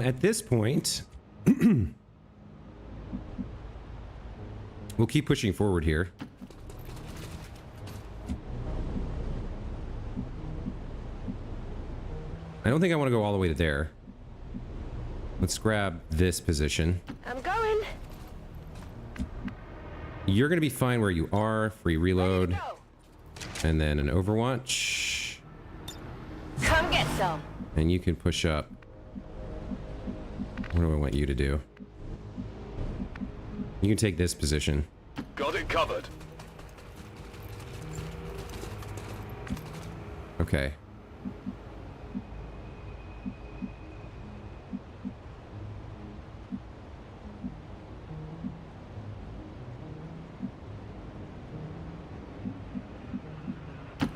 At this point, we'll keep pushing forward here. I don't think I want to go all the way to there. Let's grab this position. I'm going. You're going to be fine where you are. Free reload. Ready to go. And then an Overwatch. Come get some. And you can push up. What do I want you to do? You can take this position. Got it covered. Okay.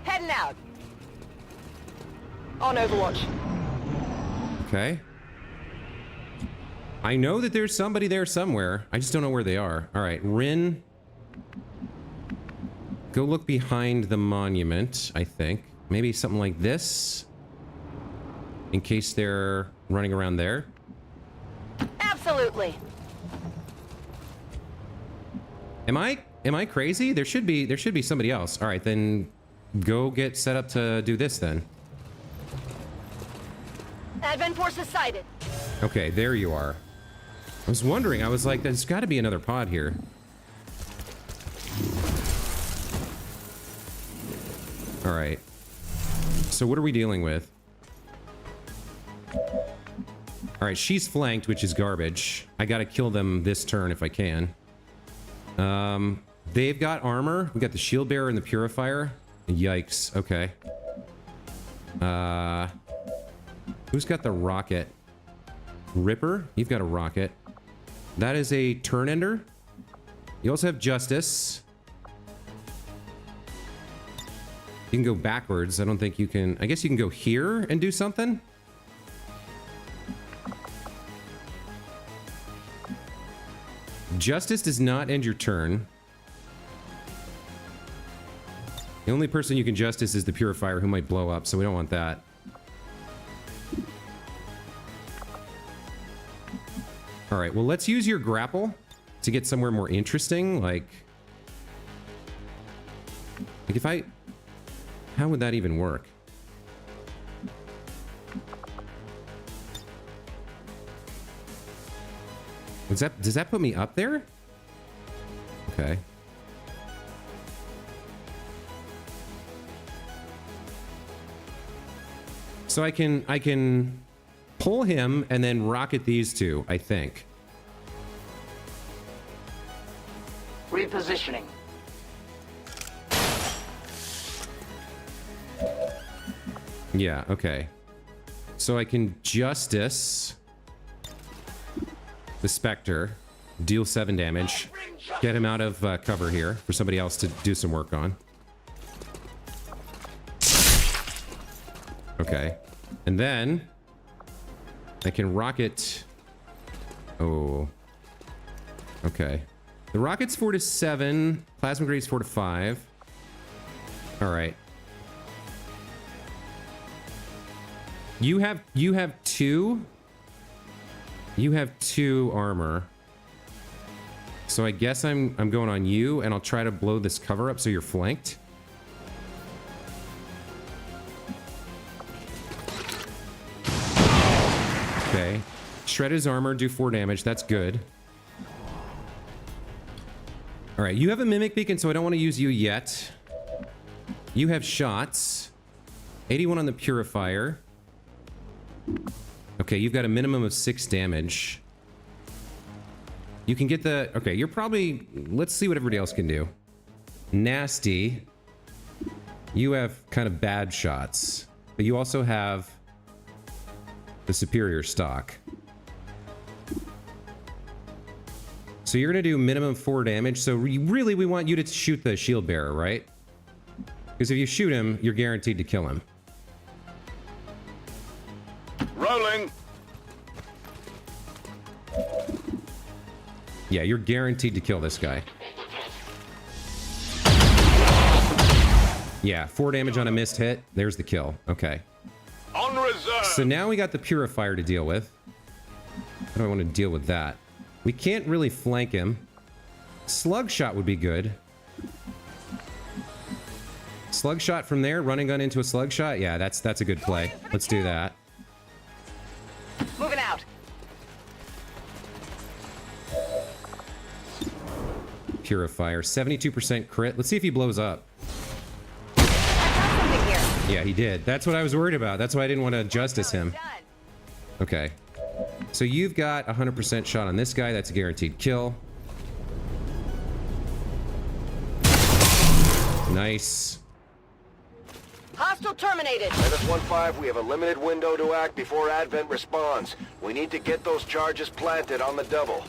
Heading out. On Overwatch. Okay. I know that there's somebody there somewhere. I just don't know where they are. All right, Rin. Go look behind the monument, I think. Maybe something like this. In case they're running around there. Absolutely. Am I crazy? There should be somebody else. All right, then go get set up to do this then. Advent forces sighted. Okay, there you are. I was wondering. I was like, there's got to be another pod here. All right. So what are we dealing with? All right, she's flanked, which is garbage. I gotta kill them this turn if I can. They've got armor. We got the shield bearer and the purifier. Yikes. Okay. Who's got the rocket? Ripper? You've got a rocket. That is a turn ender. You also have Justice. You can go backwards. I don't think you can... I guess you can go here and do something. Justice does not end your turn. The only person you can Justice is the Purifier, who might blow up, so we don't want that. Alright, well, let's use your grapple to get somewhere more interesting, like if I... How would that even work? Does that put me up there? Okay. So I can pull him and then rocket these two, I think. Repositioning. Yeah, okay. So I can Justice the Spectre, deal 7 damage, get him out of cover here for somebody else to do some work on. Okay. And then I can rocket... Oh. Okay. The rocket's 4 to 7. Plasma grade's 4 to 5. Alright. You have 2. You have 2 armor. So I guess I'm going on you, and I'll try to blow this cover up so you're flanked. Okay. Shred his armor, do 4 damage. That's good. Alright, you have a Mimic Beacon, so I don't want to use you yet. You have shots. 81 on the Purifier. Okay, you've got a minimum of 6 damage. You can get the... Okay, you're probably... Let's see what everybody else can do. Nasty. You have kind of bad shots. But you also have the superior stock. So you're going to do minimum 4 damage. So really, we want you to shoot the shield bearer, right? Because if you shoot him, you're guaranteed to kill him. Rolling. Yeah, you're guaranteed to kill this guy. Yeah, 4 damage on a missed hit. There's the kill. Okay. On reserve. So now we got the Purifier to deal with. How do I want to deal with that? We can't really flank him. Slug shot would be good. Slug shot from there, running gun into a slug shot. Yeah, that's a good play. Let's do that. Moving out. Purifier, 72% crit. Let's see if he blows up. I got something here. Yeah, he did. That's what I was worried about. That's why I didn't want to Justice him. Done. Okay. So you've got 100% shot on this guy. That's a guaranteed kill. Nice. Hostile terminated. -15, we have a limited window to act before Advent responds. We need to get those charges planted on the double.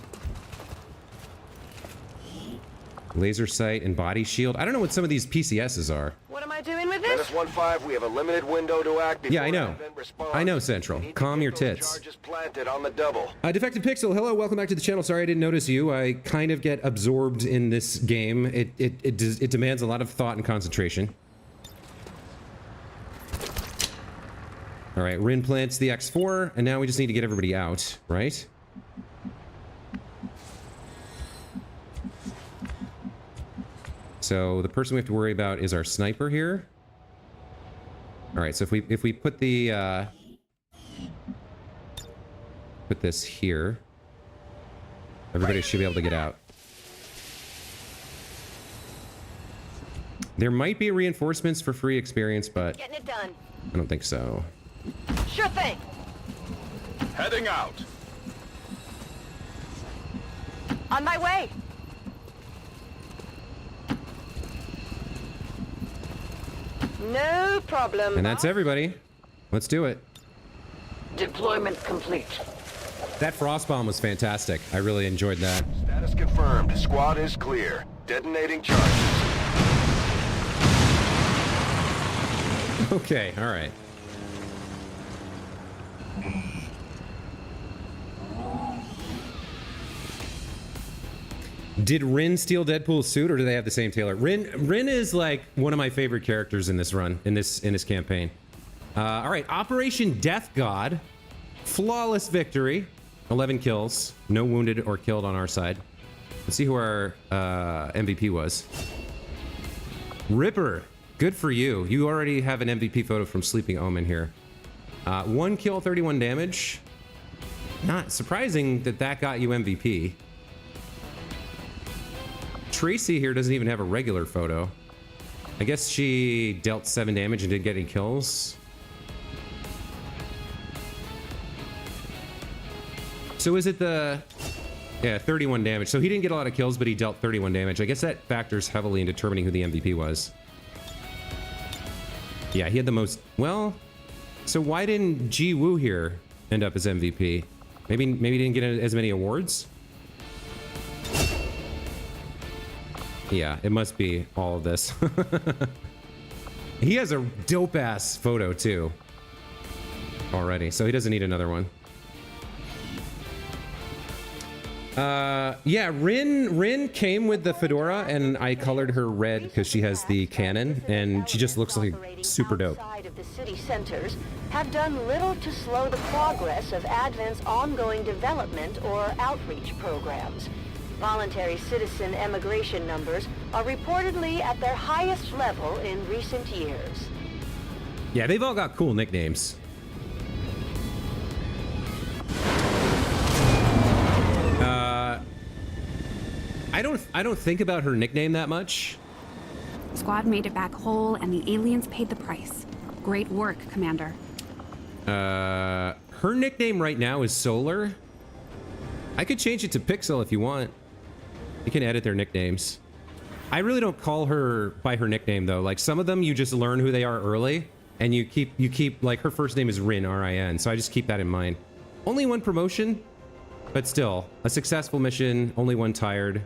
Laser sight and body shield. I don't know what some of these PCSs are. What am I doing with this? -15, we have a limited window to act before Yeah, I know. Advent responds. I know, Central. We need to Calm get your those tits. charges planted on the double. Defective Pixel, hello, welcome back to the channel. Sorry I didn't notice you. I kind of get absorbed in this game. It demands a lot of thought and concentration. All right, Rin plants the X4, and now we just need to get everybody out, right? So the person we have to worry about is our sniper here. All right, so if we put the put this here, everybody should be able to get out. There might be reinforcements for free experience, but Getting it done. I don't think so. Sure thing. Heading out. On my way. No problem. And that's everybody. Let's do it. Deployment complete. That frost bomb was fantastic. I really enjoyed that. Status confirmed. Squad is clear. Detonating charges. Okay, all right. Did Rin steal Deadpool's suit, or do they have the same tailor? Rin is like one of my favorite characters in this run, in this campaign. All right, Operation Death God, flawless victory, 11 kills, no wounded or killed on our side. Let's see who our MVP was. Ripper, good for you. You already have an MVP photo from Sleeping Omen here. 1 kill, 31 damage. Not surprising that that got you MVP. Tracy here doesn't even have a regular photo. I guess she dealt 7 damage and didn't get any kills. So is it the... Yeah, 31 damage. So he didn't get a lot of kills, but he dealt 31 damage. I guess that factors heavily in determining who the MVP was. Yeah, he had the most... Well, so why didn't Ji Woo here end up as MVP? Maybe he didn't get as many awards? Yeah, it must be all of this. He has a dope-ass photo, too. Already, so he doesn't need another one. Yeah, Rin came with the fedora, and I colored her red because she has the cannon, and she just looks like super dope. Outside of the city centers have done little to slow the progress of Advent's ongoing development or outreach programs. Voluntary citizen emigration numbers are reportedly at their highest level in recent years. Yeah, they've all got cool nicknames. I don't think about her nickname that much. Squad made it back whole, and the aliens paid the price. Great work, Commander. Her nickname right now is Solar. I could change it to Pixel if you want. You can edit their nicknames. I really don't call her by her nickname though. Like some of them, you just learn who they are early, and you keep like her first name is Rin, R-I-N. So I just keep that in mind. Only 1 promotion, but still a successful mission. Only 1 tired.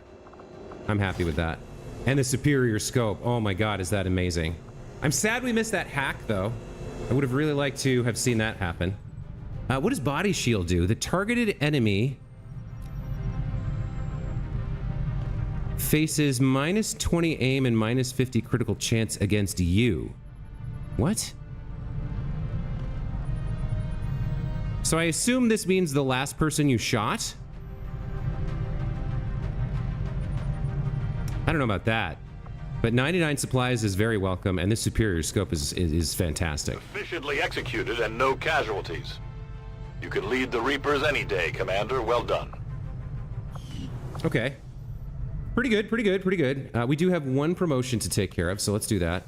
I'm happy with that. And the superior scope. Oh my God, is that amazing? I'm sad we missed that hack though. I would have really liked to have seen that happen. What does body shield do? The targeted enemy faces -20 aim and -50 critical chance against you. What? So I assume this means the last person you shot? I don't know about that. But 99 supplies is very welcome, and this superior scope is fantastic. Efficiently executed and no casualties. You can lead the Reapers any day, Commander. Well done. Okay. Pretty good, pretty good, pretty good. We do have 1 promotion to take care of, so let's do that.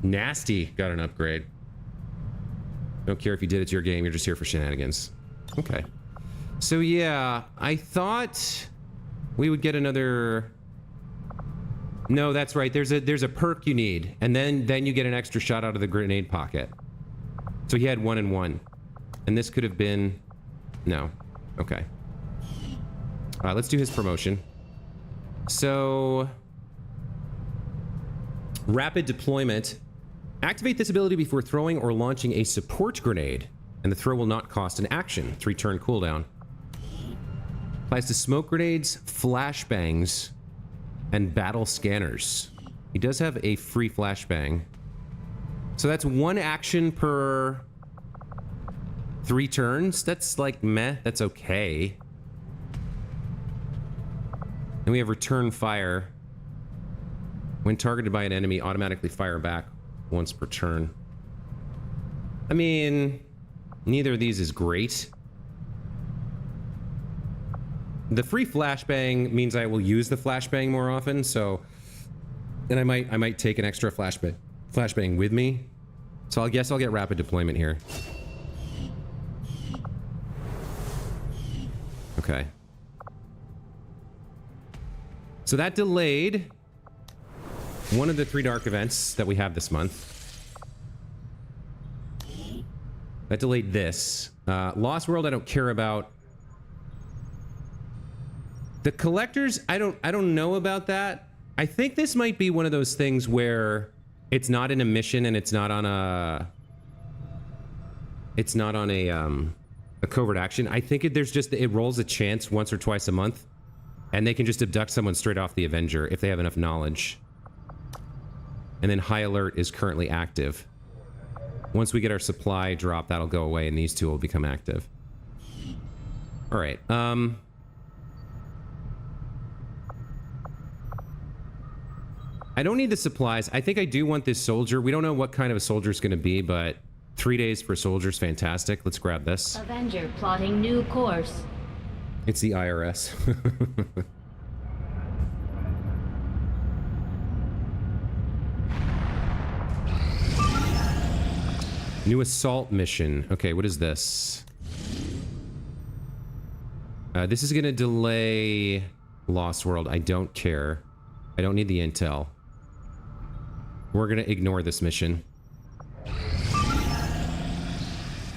Nasty got an upgrade. Don't care if you did it to your game, you're just here for shenanigans. Okay. So yeah, I thought we would get another... No, that's right. There's a perk you need, and then you get an extra shot out of the grenade pocket. So he had 1 and 1. And this could have been... No. Okay. Let's do his promotion. So... Rapid deployment. Activate this ability before throwing or launching a support grenade, and the throw will not cost an action. 3-turn cooldown. Applies to smoke grenades, flashbangs, and battle scanners. He does have a free flashbang. So that's 1 action per 3 turns. That's like meh. That's okay. And we have return fire. When targeted by an enemy, automatically fire back once per turn. I mean, neither of these is great. The free flashbang means I will use the flashbang more often, so... And I might take an extra flashbang with me. So I guess I'll get rapid deployment here. Okay. So that delayed one of the 3 dark events that we have this month. That delayed this. Lost World I don't care about. The collectors, I don't know about that. I think this might be one of those things where it's not in a mission and it's not on a covert action. I think it rolls a chance once or twice a month, and they can just abduct someone straight off the Avenger if they have enough knowledge. And then High Alert is currently active. Once we get our supply drop, that'll go away, and these 2 will become active. All right. I don't need the supplies. I think I do want this soldier. We don't know what kind of a soldier it's going to be, but 3 days for soldiers, fantastic. Let's grab this. Avenger plotting new course. It's the IRS. New assault mission. Okay, what is this? This is going to delay Lost World. I don't care. I don't need the intel. We're going to ignore this mission.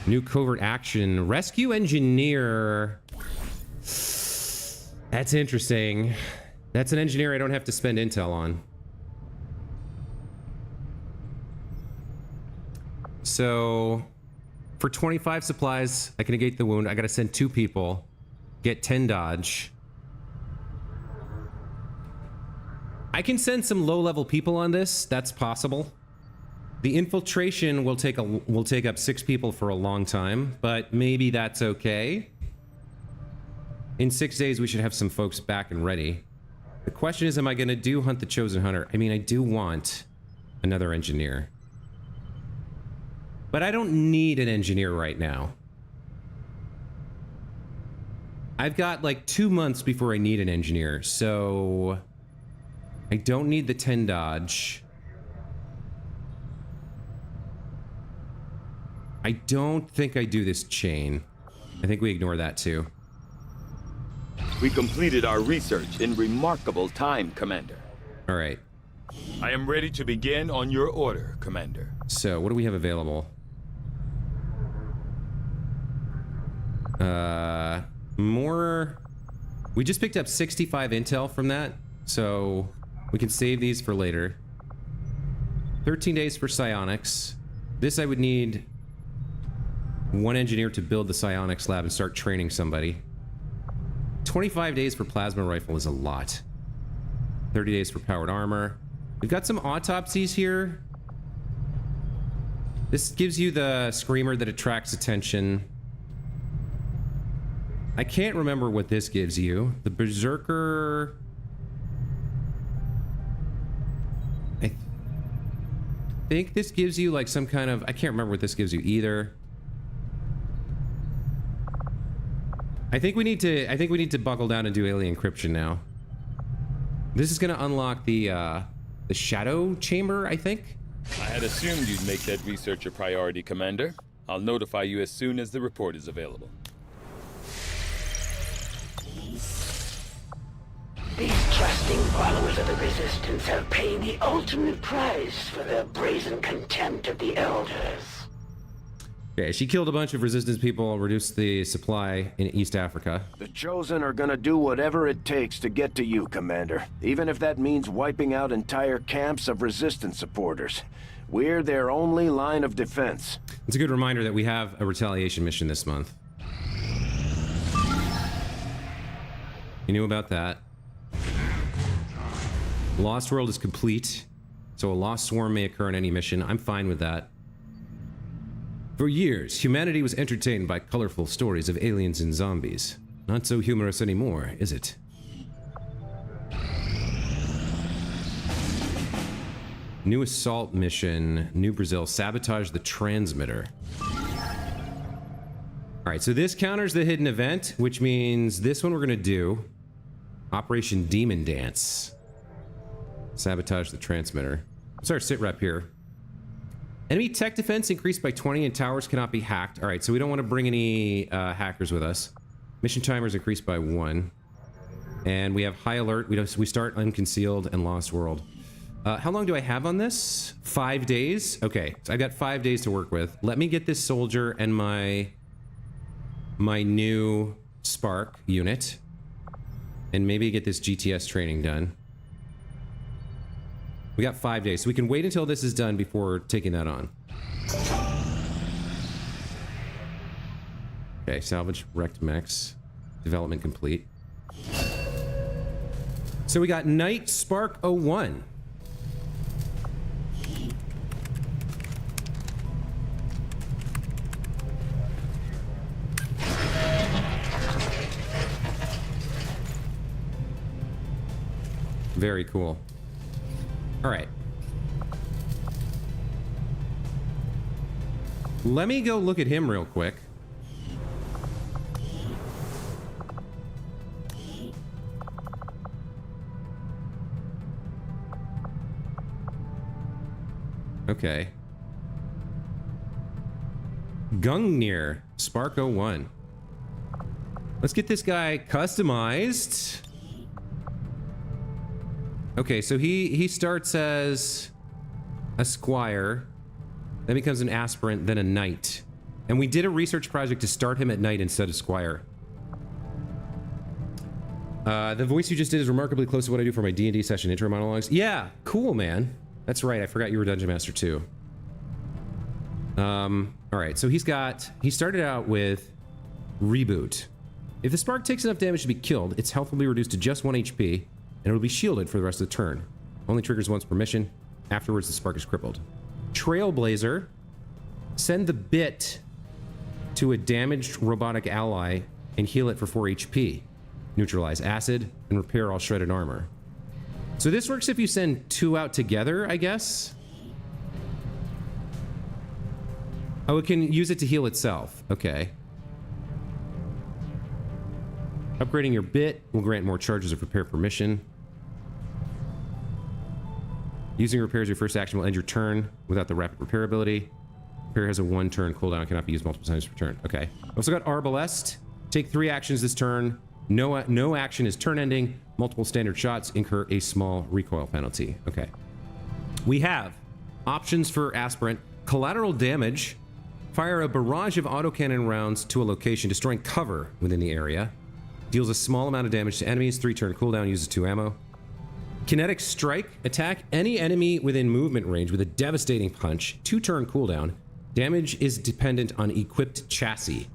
New covert action. Rescue engineer. That's interesting. That's an engineer I don't have to spend intel on. So, for 25 supplies, I can negate the wound. I gotta send 2 people. Get 10 dodge. I can send some low-level people on this. That's possible. The infiltration will take up 6 people for a long time, but maybe that's okay. In 6 days, we should have some folks back and ready. The question is, am I going to do Hunt the Chosen Hunter? I mean, I do want another engineer. But I don't need an engineer right now. I've got like 2 months before I need an engineer, so... I don't need the 10 dodge. I don't think I do this chain. I think we ignore that too. We completed our research in remarkable time, Commander. All right. I am ready to begin on your order, Commander. So, what do we have available? More... We just picked up 65 intel from that, so we can save these for later. 13 days for psionics. This I would need 1 engineer to build the psionics lab and start training somebody. 25 days for plasma rifle is a lot. 30 days for powered armor. We've got some autopsies here. This gives you the screamer that attracts attention. I can't remember what this gives you. The berserker... I think this gives you like some kind of... I can't remember what this gives you either. I think we need to buckle down and do alien encryption now. This is gonna unlock the shadow chamber, I think. I had assumed you'd make that research a priority, Commander. I'll notify you as soon as the report is available. These trusting followers of the Resistance have paid the ultimate price for their brazen contempt of the Elders. Okay, she killed a bunch of Resistance people, reduced the supply in East Africa. The Chosen are gonna do whatever it takes to get to you, Commander. Even if that means wiping out entire camps of Resistance supporters. We're their only line of defense. It's a good reminder that we have a retaliation mission this month. You knew about that. Lost World is complete, so a lost swarm may occur in any mission. I'm fine with that. For years, humanity was entertained by colorful stories of aliens and zombies. Not so humorous anymore, is it? New assault mission, New Brazil, sabotage the transmitter. All right, so this counters the hidden event, which means this one we're gonna do. Operation Demon Dance. Sabotage the transmitter. What's our sit rep here? Enemy tech defense increased by 20 and towers cannot be hacked. All right, so we don't want to bring any hackers with us. Mission timers increased by 1. And we have high alert. We start unconcealed and lost world. How long do I have on this? 5 days? Okay, so I've got 5 days to work with. Let me get this soldier and my new Spark unit. And maybe get this GTS training done. We got 5 days, so we can wait until this is done before taking that on. Okay, salvage wrecked mechs. Development complete. So we got Knight Spark 01. Very cool. All right. Let me go look at him real quick. Okay. Gungnir, Spark 01. Let's get this guy customized. Okay, so he starts as a squire, then becomes an aspirant, then a knight. And we did a research project to start him at knight instead of squire. The voice you just did is remarkably close to what I do for my D&D session intro monologues. Yeah, cool, man. That's right, I forgot you were Dungeon Master too. All right, so he started out with Reboot. If the spark takes enough damage to be killed, its health will be reduced to just 1 HP, and it will be shielded for the rest of the turn. Only triggers once per mission. Afterwards, the spark is crippled. Trailblazer. Send the bit to a damaged robotic ally and heal it for 4 HP. Neutralize acid and repair all shredded armor. So this works if you send 2 out together, I guess? Oh, it can use it to heal itself. Okay. Upgrading your bit will grant more charges of repair per mission. Using repair as your first action will end your turn without the rapid repair ability. Repair has a 1-turn cooldown, cannot be used multiple times per turn. Okay. Also got Arbalest. Take 3 actions this turn. No action is turn ending. Multiple standard shots incur a small recoil penalty. Okay. We have options for aspirant. Collateral damage. Fire a barrage of autocannon rounds to a location, destroying cover within the area. Deals a small amount of damage to enemies. 3-turn cooldown, uses 2 ammo. Kinetic Strike. Attack any enemy within movement range with a devastating punch. 2-turn cooldown. Damage is dependent on equipped chassis.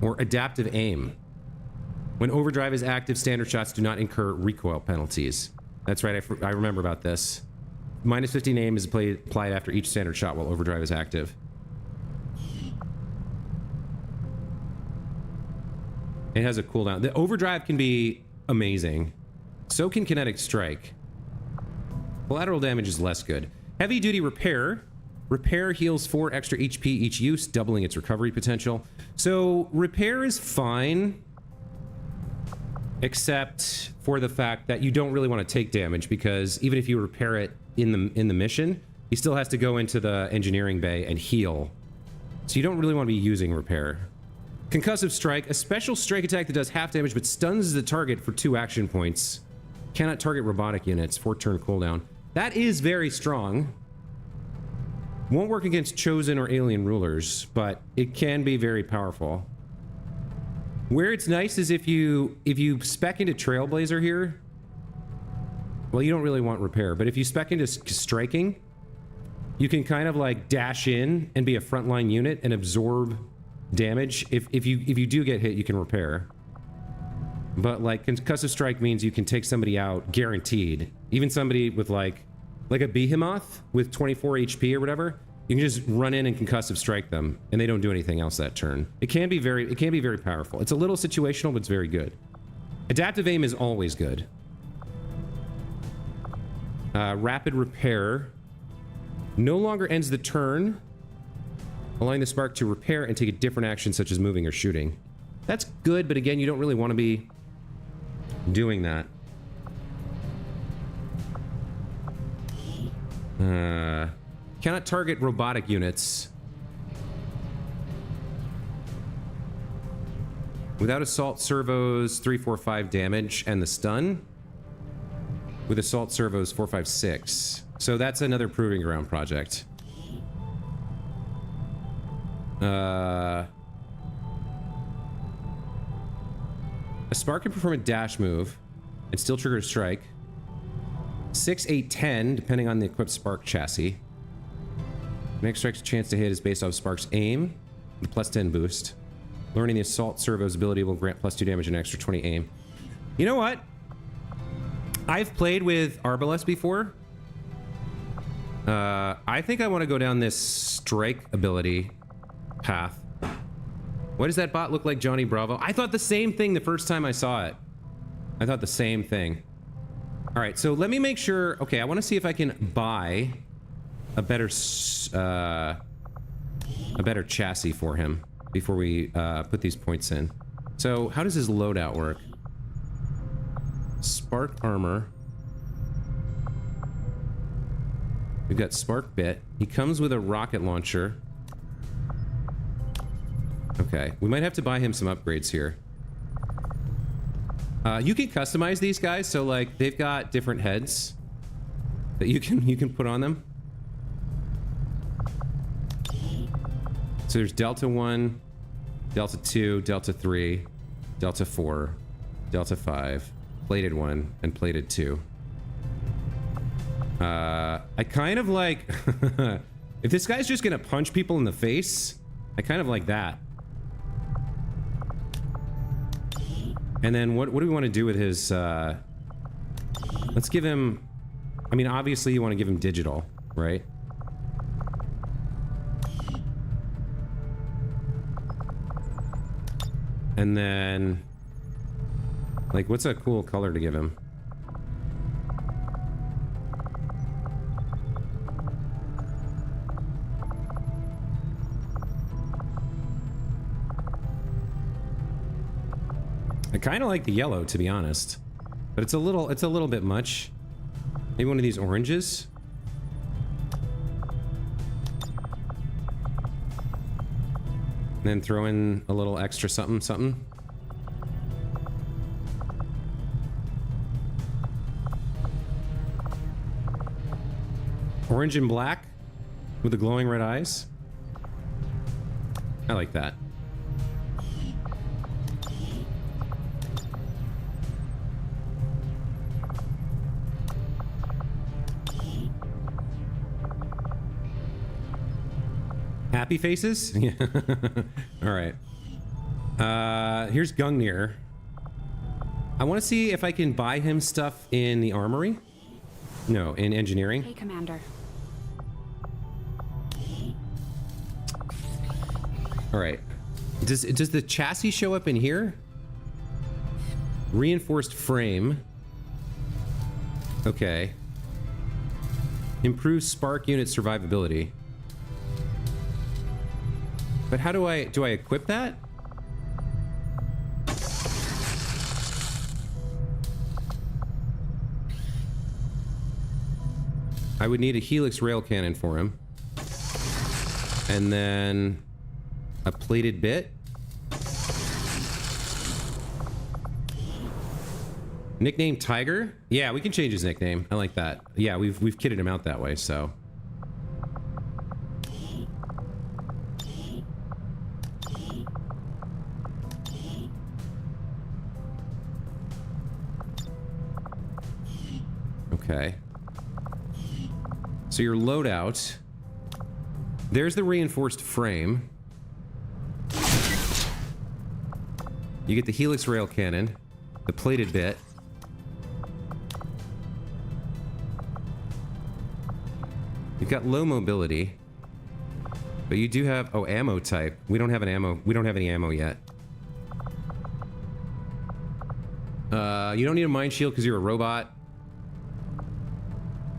Or Adaptive Aim. When overdrive is active, standard shots do not incur recoil penalties. That's right, I remember about this. Minus 15 aim is applied after each standard shot while overdrive is active. It has a cooldown. The overdrive can be amazing. So can Kinetic Strike. Collateral damage is less good. Heavy Duty Repair. Repair heals 4 extra HP each use, doubling its recovery potential. So repair is fine, except for the fact that you don't really want to take damage, because even if you repair it in the mission, he still has to go into the engineering bay and heal. So you don't really want to be using repair. Concussive Strike, a special strike attack that does half damage but stuns the target for 2 action points. Cannot target robotic units, 4-turn cooldown. That is very strong. Won't work against chosen or alien rulers, but it can be very powerful. Where it's nice is if you spec into Trailblazer here. Well, you don't really want repair, but if you spec into striking, you can kind of like dash in and be a frontline unit and absorb damage. If you do get hit, you can repair. But like Concussive Strike means you can take somebody out guaranteed. Even somebody with like a Behemoth with 24 HP or whatever, you can just run in and Concussive Strike them and they don't do anything else that turn. It can be very powerful. It's a little situational, but it's very good. Adaptive Aim is always good. Rapid repair. No longer ends the turn, allowing the spark to repair and take a different action such as moving or shooting. That's good, but again, you don't really want to be doing that. Cannot target robotic units. Without assault servos, 3-4-5 damage, and the stun. With assault servos, 4-5-6. So that's another proving ground project. A spark can perform a dash move and still trigger a strike. 6, 8, 10, depending on the equipped spark chassis. Next strike's chance to hit is based off spark's aim, the +10 boost. Learning the assault servo's ability will grant +2 damage and extra 20 aim. You know what? I've played with Arbalest before. I think I want to go down this strike ability path. What does that bot look like, Johnny Bravo? I thought the same thing the first time I saw it. I thought the same thing. All right, so let me make sure. Okay, I want to see if I can buy a better chassis for him before we put these points in. So how does his loadout work? Spark armor. We've got spark bit. He comes with a rocket launcher. Okay, we might have to buy him some upgrades here. You can customize these guys, so like they've got different heads that you can put on them. So there's Delta 1, Delta 2, Delta 3, Delta 4, Delta 5, plated 1, and plated 2. I kind of like if this guy's just gonna punch people in the face, I kind of like that. And then what do we want to do with his let's give him, I mean, obviously you want to give him digital, right? And then like what's a cool color to give him? I kind of like the yellow, to be honest, but it's a little bit much. Maybe one of these oranges. And then throw in a little extra something. Orange and black with the glowing red eyes. I like that. Happy faces? Yeah. All right. Here's Gungnir. I want to see if I can buy him stuff in the armory. No, in engineering. Hey, Commander. All right. Does the chassis show up in here? Reinforced frame. Okay. Improves spark unit survivability. But how do I equip that? I would need a helix rail cannon for him. And then a plated bit. Nickname Tiger? Yeah, we can change his nickname. I like that. Yeah, we've kitted him out that way, so. Okay. So your loadout. There's the reinforced frame. You get the helix rail cannon, the plated bit. You've got low mobility. But you do have, oh, ammo type. We don't have an ammo. We don't have any ammo yet. You don't need a mind shield because you're a robot.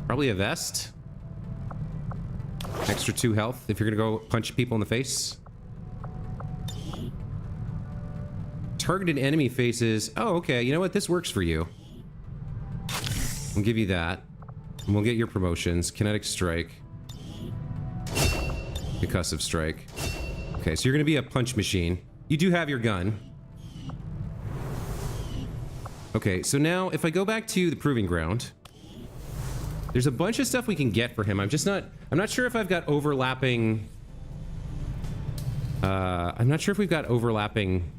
Probably a vest. Extra 2 health if you're gonna go punch people in the face. Targeted enemy faces. Oh, okay. You know what? This works for you. We'll give you that. And we'll get your promotions. Kinetic strike. Concussive strike. Okay, so you're gonna be a punch machine. You do have your gun. Okay, so now if I go back to the proving ground, there's a bunch of stuff we can get for him. I'm not sure if I've got overlapping. I'm not sure if we've got overlapping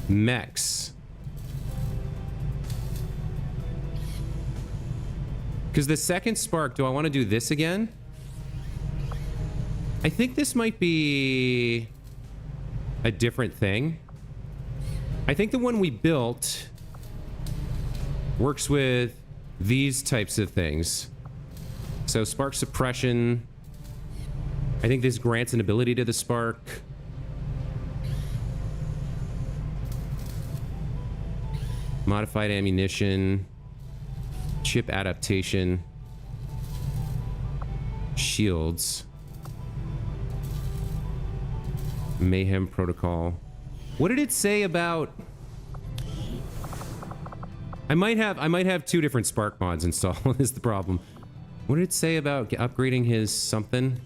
mechs. Because the second spark, do I want to do this again? I think this might be a different thing. I think the one we built works with these types of things. So spark suppression. I think this grants an ability to the spark. Modified ammunition. Chip adaptation. Shields. Mayhem protocol. What did it say about... I might have 2 different spark mods installed is the problem. What did it say about upgrading his something?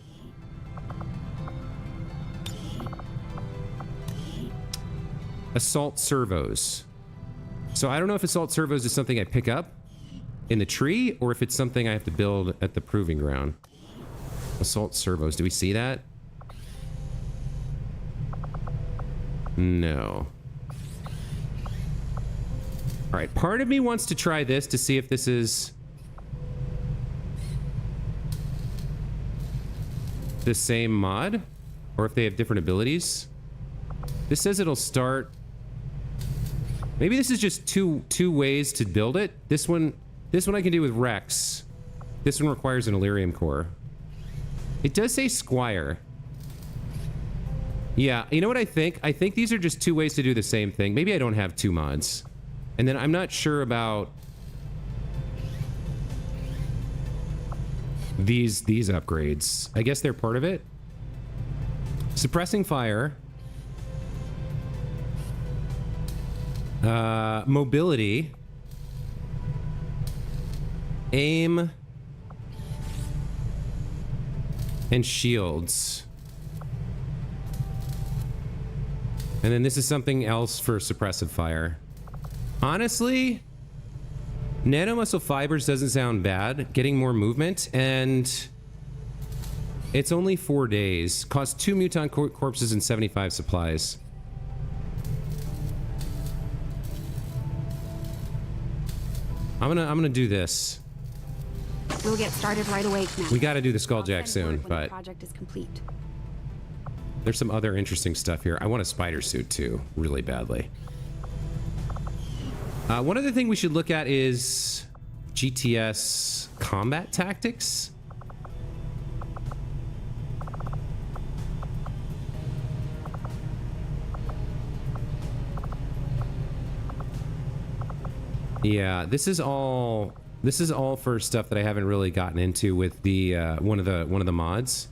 Assault servos. So I don't know if assault servos is something I pick up in the tree or if it's something I have to build at the proving ground. Assault servos. Do we see that? No. All right, part of me wants to try this to see if this is the same mod or if they have different abilities. This says it'll start. Maybe this is just two ways to build it. This one I can do with Rex. This one requires an Illyrium core. It does say Squire. Yeah, you know what I think? I think these are just 2 ways to do the same thing. Maybe I don't have 2 mods. And then I'm not sure about these upgrades. I guess they're part of it. Suppressing fire. Mobility. Aim. And shields. And then this is something else for suppressive fire. Honestly, nanomuscle fibers doesn't sound bad. Getting more movement, and it's only 4 days. Costs 2 mutant corpses and 75 supplies. I'm gonna do this. We'll get started right away, Commander. We got to do the Skulljack soon, when but the project is complete. There's some other interesting stuff here. I want a spider suit too, really badly. One other thing we should look at is GTS combat tactics. Yeah, this is all for stuff that I haven't really gotten into with the one of the mods.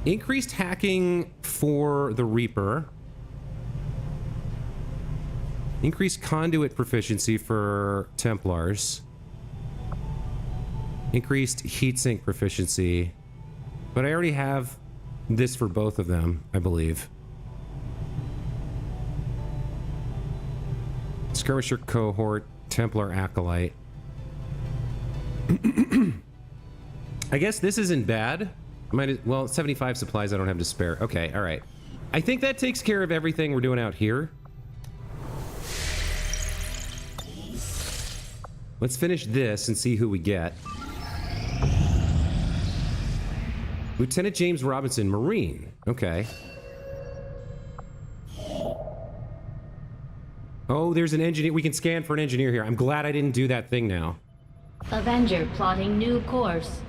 Increased hacking for the Reaper. Increased conduit proficiency for Templars. Increased heatsink proficiency. But I already have this for both of them, I believe. Skirmisher cohort, Templar acolyte. I guess this isn't bad. Well, 75 supplies I don't have to spare. Okay, all right. I think that takes care of everything we're doing out here. Let's finish this and see who we get. Lieutenant James Robinson, Marine. Okay. Oh, there's an engineer. We can scan for an engineer here. I'm glad I didn't do that thing now. Avenger plotting new course.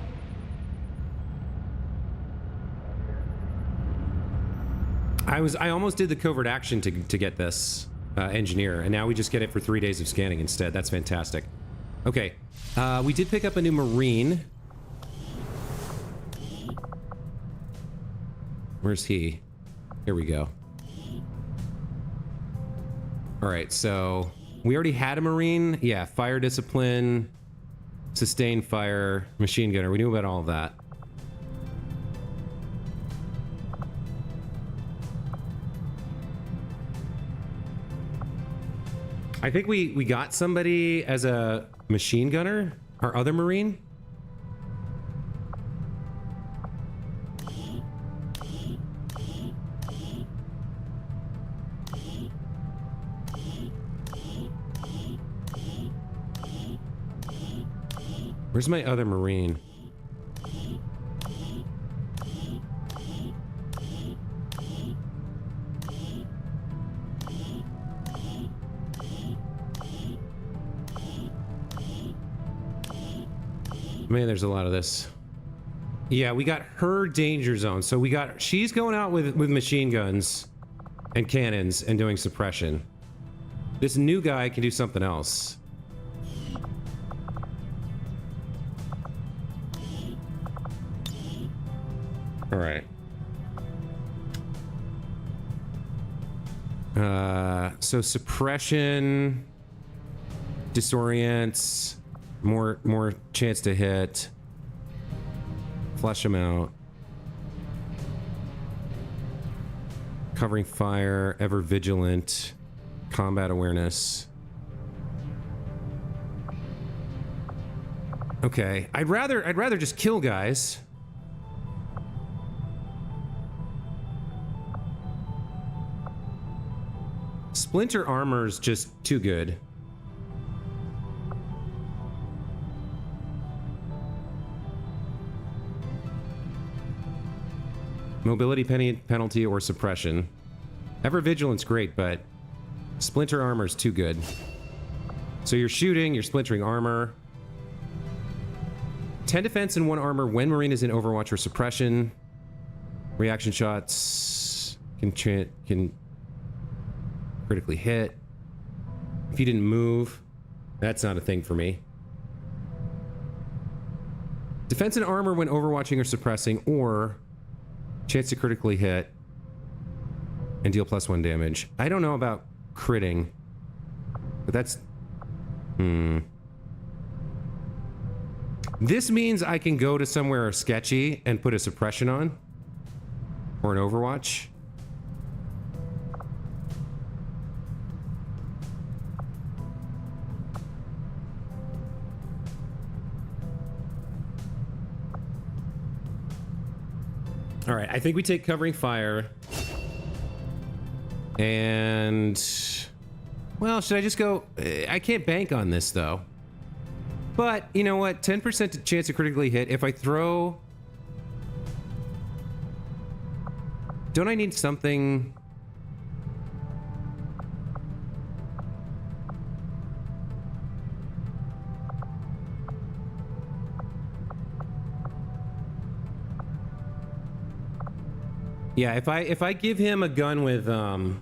I almost did the covert action to get this. engineer, and now we just get it for 3 days of scanning instead. That's fantastic. Okay, we did pick up a new Marine. Where's he? Here we go. All right, so we already had a Marine. Yeah, fire discipline, sustained fire, machine gunner. We knew about all of that. I think we got somebody as a machine gunner, our other Marine. Where's my other Marine? Man, there's a lot of this. Yeah, we got her danger zone. So she's going out with machine guns and cannons and doing suppression. This new guy can do something else. All right. So suppression, disorients, more chance to hit, flush them out, covering fire, ever vigilant, combat awareness. Okay, I'd rather just kill guys. Splinter armor's just too good. Mobility penalty or suppression. Ever vigilance great, but splinter armor's too good. So you're shooting, you're splintering armor. 10 defense and 1 armor when Marine is in Overwatch or suppression. Reaction shots can critically hit. If you didn't move, that's not a thing for me. Defense and armor when overwatching or suppressing, or chance to critically hit and deal +1 damage. I don't know about critting, but that's... This means I can go to somewhere sketchy and put a suppression on, or an overwatch. All right, I think we take covering fire. And... well, should I just go... I can't bank on this, though. But, you know what? 10% chance to critically hit. If I throw... don't I need something... yeah, if I give him a gun with a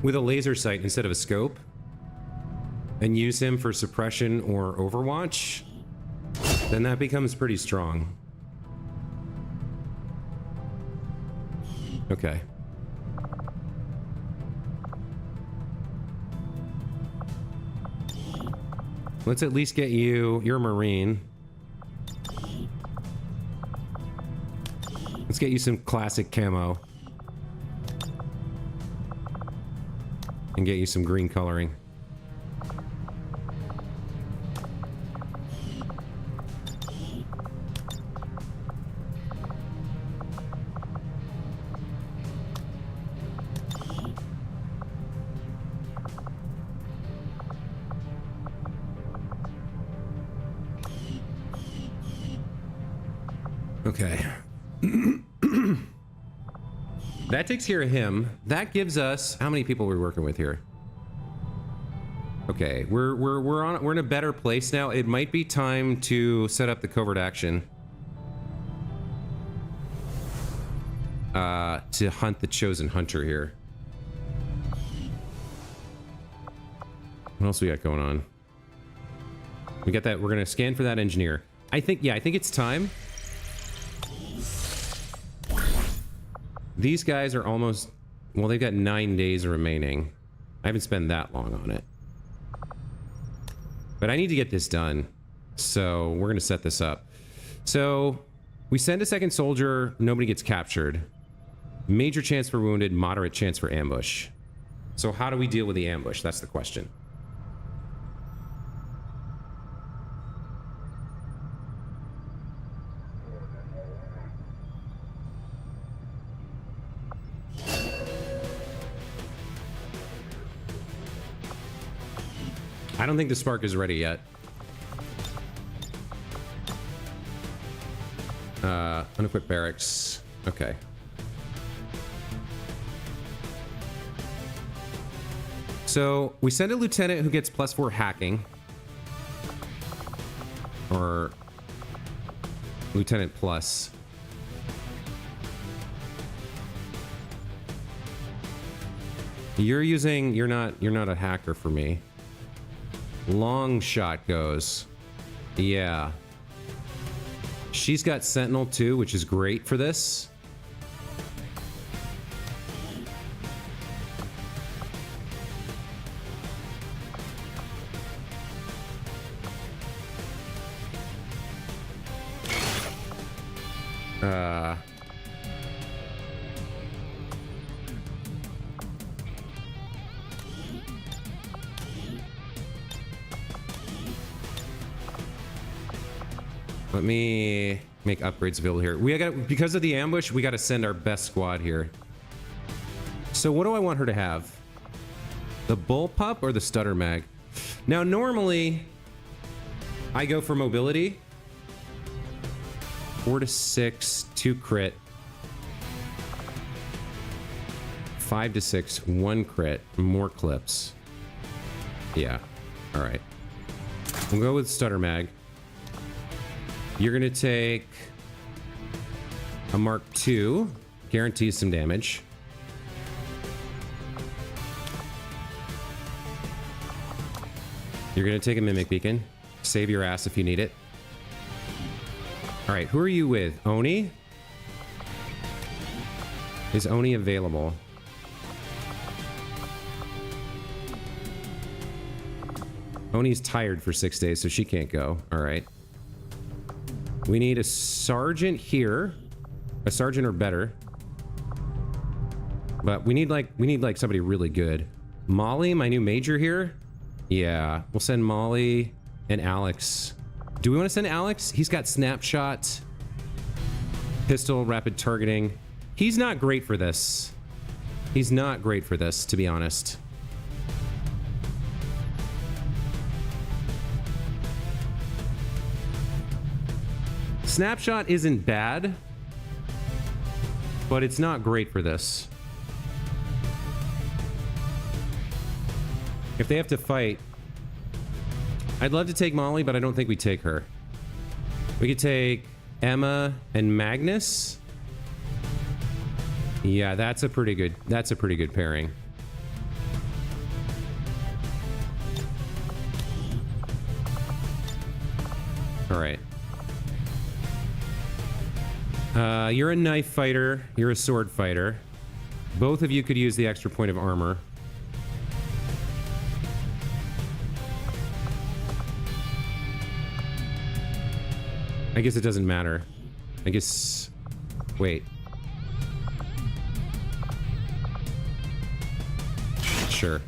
laser sight instead of a scope, and use him for suppression or overwatch, then that becomes pretty strong. Okay. Let's at least get you... you're a Marine. Let's get you some classic camo. And get you some green coloring. Okay. That takes care of him. That gives us... how many people are we working with here? Okay, we're in a better place now. It might be time to set up the covert action. to hunt the chosen hunter here. What else we got going on? We got that. We're gonna scan for that engineer. I think it's time. These guys are almost, well, they've got 9 days remaining. I haven't spent that long on it. But I need to get this done. So we're gonna set this up. So we send a second soldier, nobody gets captured. Major chance for wounded, moderate chance for ambush. So how do we deal with the ambush? That's the question. I don't think the spark is ready yet. Unequipped barracks. Okay. So we send a lieutenant who gets +4 hacking. Or lieutenant plus. You're not a hacker for me. Long shot goes. Yeah. She's got Sentinel too, which is great for this. Let me make upgrades available here. Because of the ambush, we got to send our best squad here. So what do I want her to have? The bullpup or the stutter mag? Now, normally, I go for mobility. 4 to 6, 2 crit. 5 to 6, 1 crit, more clips. Yeah, all right. We'll go with stutter mag. You're gonna take a Mark II, guarantees some damage. You're gonna take a Mimic Beacon. Save your ass if you need it. All right, who are you with? Oni? Is Oni available? Oni's tired for 6 days, so she can't go. All right. We need a sergeant here. A sergeant or better. But we need like somebody really good. Molly, my new major here? Yeah, we'll send Molly and Alex. Do we want to send Alex? He's got snapshot, pistol, rapid targeting. He's not great for this. He's not great for this, to be honest. Snapshot isn't bad, but it's not great for this. If they have to fight, I'd love to take Molly, but I don't think we take her. We could take Emma and Magnus. Yeah, that's a pretty good pairing. All right. You're a knife fighter. You're a sword fighter. Both of you could use the extra point of armor. I guess it doesn't matter. I guess... Wait. Sure.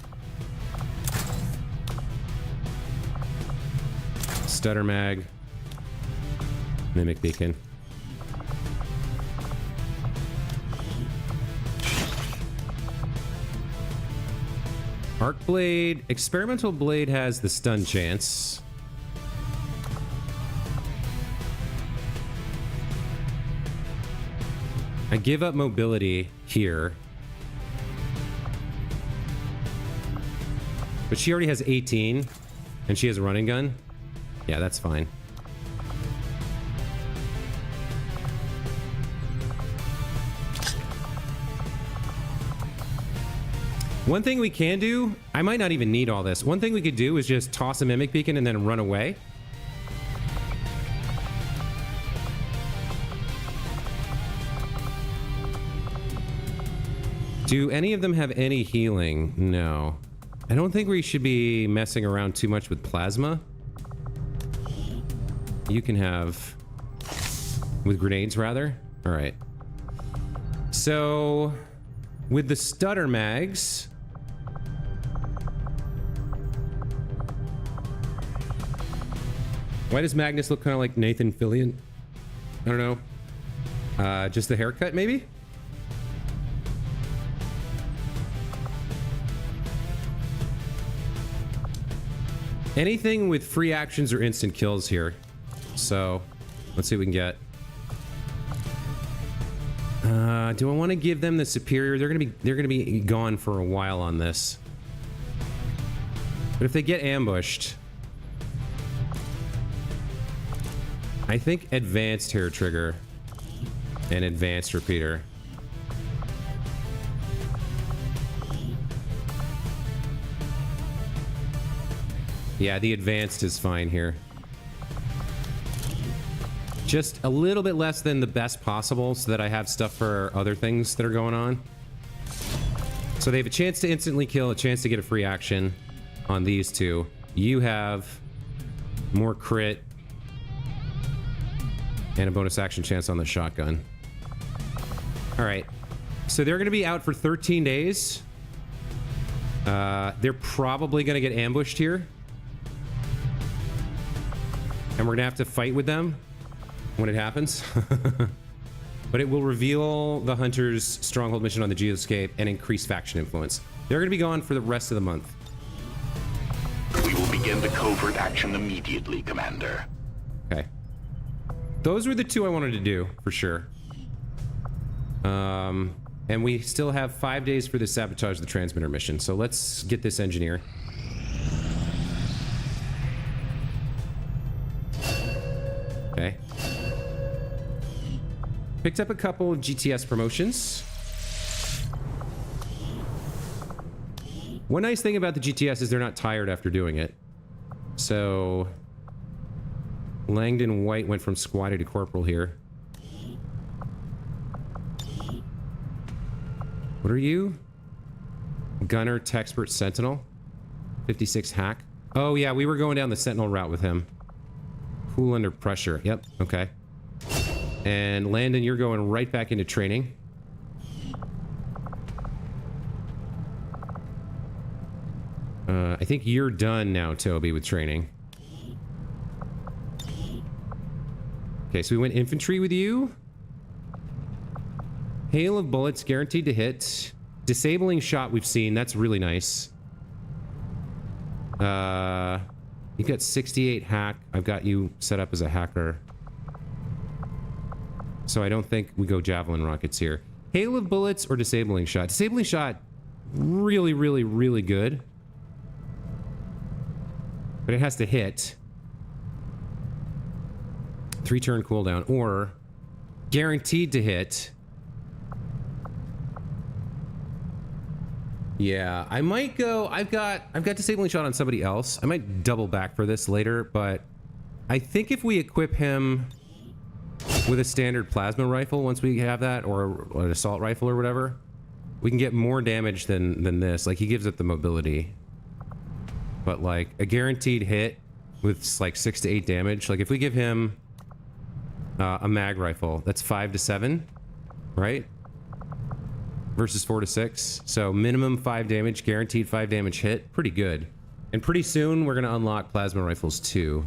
Stutter mag. Mimic beacon. Arc blade. Experimental blade has the stun chance. I give up mobility here. But she already has 18, and she has a running gun. Yeah, that's fine. One thing we can do, I might not even need all this. One thing we could do is just toss a mimic beacon and then run away. Do any of them have any healing? No. I don't think we should be messing around too much with plasma. You can have... with grenades, rather? Alright. So... with the stutter mags... why does Magnus look kind of like Nathan Fillion? I don't know. Just the haircut, maybe? Anything with free actions or instant kills here. So, let's see what we can get. Do I want to give them the superior? They're gonna be gone for a while on this. But if they get ambushed, I think advanced hair trigger and advanced repeater. Yeah, the advanced is fine here. Just a little bit less than the best possible so that I have stuff for other things that are going on. So they have a chance to instantly kill, a chance to get a free action on these two. You have more crit and a bonus action chance on the shotgun. All right. So they're going to be out for 13 days. They're probably going to get ambushed here. And we're gonna have to fight with them when it happens. But it will reveal the Hunter's stronghold mission on the Geoscape and increase faction influence. They're gonna be gone for the rest of the month. We will begin the covert action immediately, Commander. Okay. Those were the two I wanted to do, for sure. And we still have 5 days for the sabotage the transmitter mission. So let's get this engineer. Okay. Picked up a couple of GTS promotions. One nice thing about the GTS is they're not tired after doing it. So Langdon White went from squatty to corporal here. What are you? Gunner, Techspert, Sentinel. 56 hack. Oh yeah, we were going down the Sentinel route with him. Cool under pressure. Yep, okay. And Landon, you're going right back into training. I think you're done now, Toby, with training. Okay, so we went infantry with you. Hail of bullets, guaranteed to hit. Disabling shot we've seen. That's really nice. You've got 68 hack. I've got you set up as a hacker. So I don't think we go javelin rockets here. Hail of bullets or disabling shot. Disabling shot, really, really, really good. But it has to hit. 3-turn cooldown, or guaranteed to hit. Yeah, I might go. I've got disabling shot on somebody else. I might double back for this later, but I think if we equip him with a standard plasma rifle, once we have that, or an assault rifle or whatever, we can get more damage than this. Like, he gives it the mobility, but like a guaranteed hit with like 6 to 8 damage. Like if we give him a mag rifle, that's 5 to 7, right? Versus 4 to 6. So minimum 5 damage, guaranteed 5 damage hit. Pretty good. And pretty soon we're gonna unlock plasma rifles too.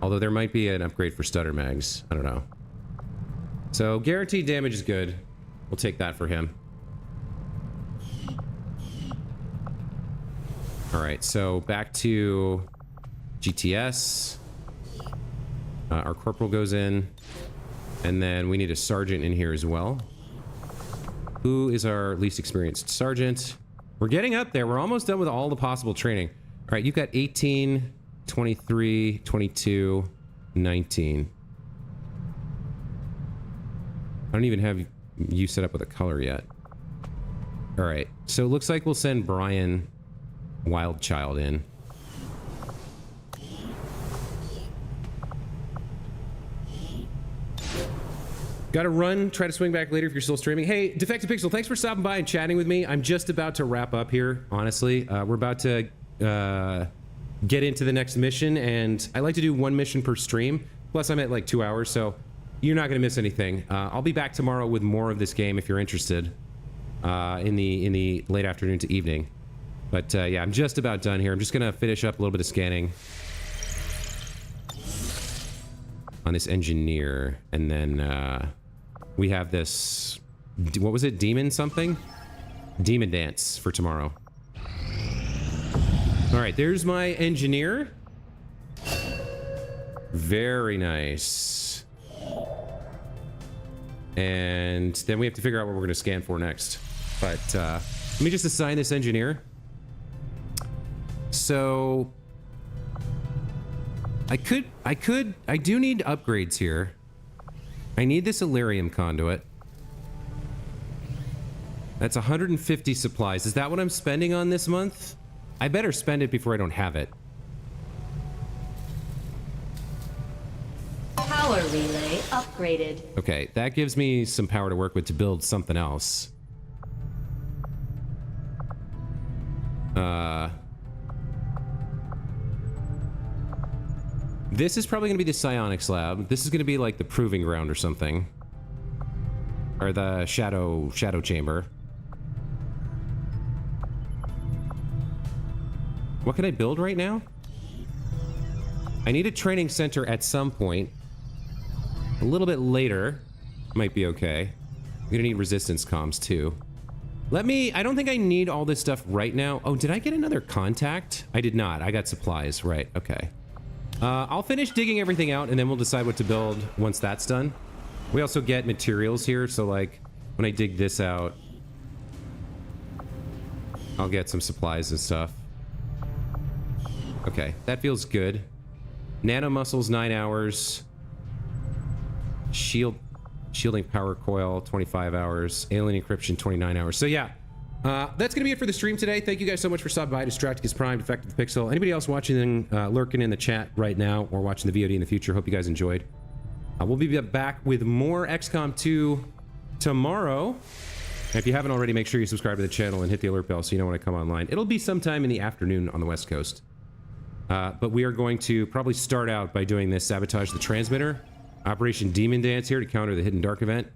Although there might be an upgrade for stutter mags. I don't know. So guaranteed damage is good. We'll take that for him. Alright, so back to GTS. Our corporal goes in. And then we need a sergeant in here as well. Who is our least experienced sergeant? We're getting up there. We're almost done with all the possible training. All right, you've got 18, 23, 22, 19. I don't even have you set up with a color yet. All right, so it looks like we'll send Brian Wildchild in. Gotta run, try to swing back later if you're still streaming. Hey, Defective Pixel, thanks for stopping by and chatting with me. I'm just about to wrap up here, honestly. We're about to get into the next mission, and I like to do one mission per stream. Plus, I'm at like 2 hours, so you're not gonna miss anything. I'll be back tomorrow with more of this game if you're interested in the late afternoon to evening. But yeah, I'm just about done here. I'm just gonna finish up a little bit of scanning on this engineer, and then we have this, what was it, demon something? Demon dance for tomorrow. All right, there's my engineer. Very nice. And then we have to figure out what we're going to scan for next. But let me just assign this engineer. So I do need upgrades here. I need this Illyrium conduit. That's 150 supplies. Is that what I'm spending on this month? I better spend it before I don't have it. Power relay upgraded. Okay, that gives me some power to work with to build something else. This is probably going to be the psionics lab. This is going to be like the proving ground or something. Or the shadow chamber. What can I build right now? I need a training center at some point. A little bit later might be okay. I'm gonna need resistance comms too. I don't think I need all this stuff right now. Oh, did I get another contact? I did not. I got supplies, right, okay. I'll finish digging everything out and then we'll decide what to build once that's done. We also get materials here, so like when I dig this out, I'll get some supplies and stuff. Okay, that feels good. Nano muscles, 9 hours. Shielding power coil, 25 hours. Alien encryption, 29 hours. So yeah, that's gonna be it for the stream today. Thank you guys so much for stopping by. Distracticus Prime, Defective Pixel. Anybody else watching, lurking in the chat right now or watching the VOD in the future, hope you guys enjoyed. We'll be back with more XCOM 2 tomorrow. And if you haven't already, make sure you subscribe to the channel and hit the alert bell so you know when I come online. It'll be sometime in the afternoon on the West Coast. But we are going to probably start out by doing this Sabotage the Transmitter. Operation Demon Dance here to counter the Hidden Dark event.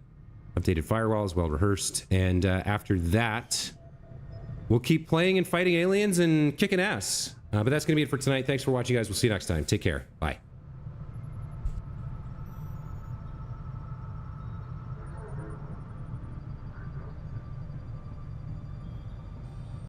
Updated firewalls, well rehearsed. And after that, we'll keep playing and fighting aliens and kicking ass. But that's going to be it for tonight. Thanks for watching, guys. We'll see you next time. Take care. Bye.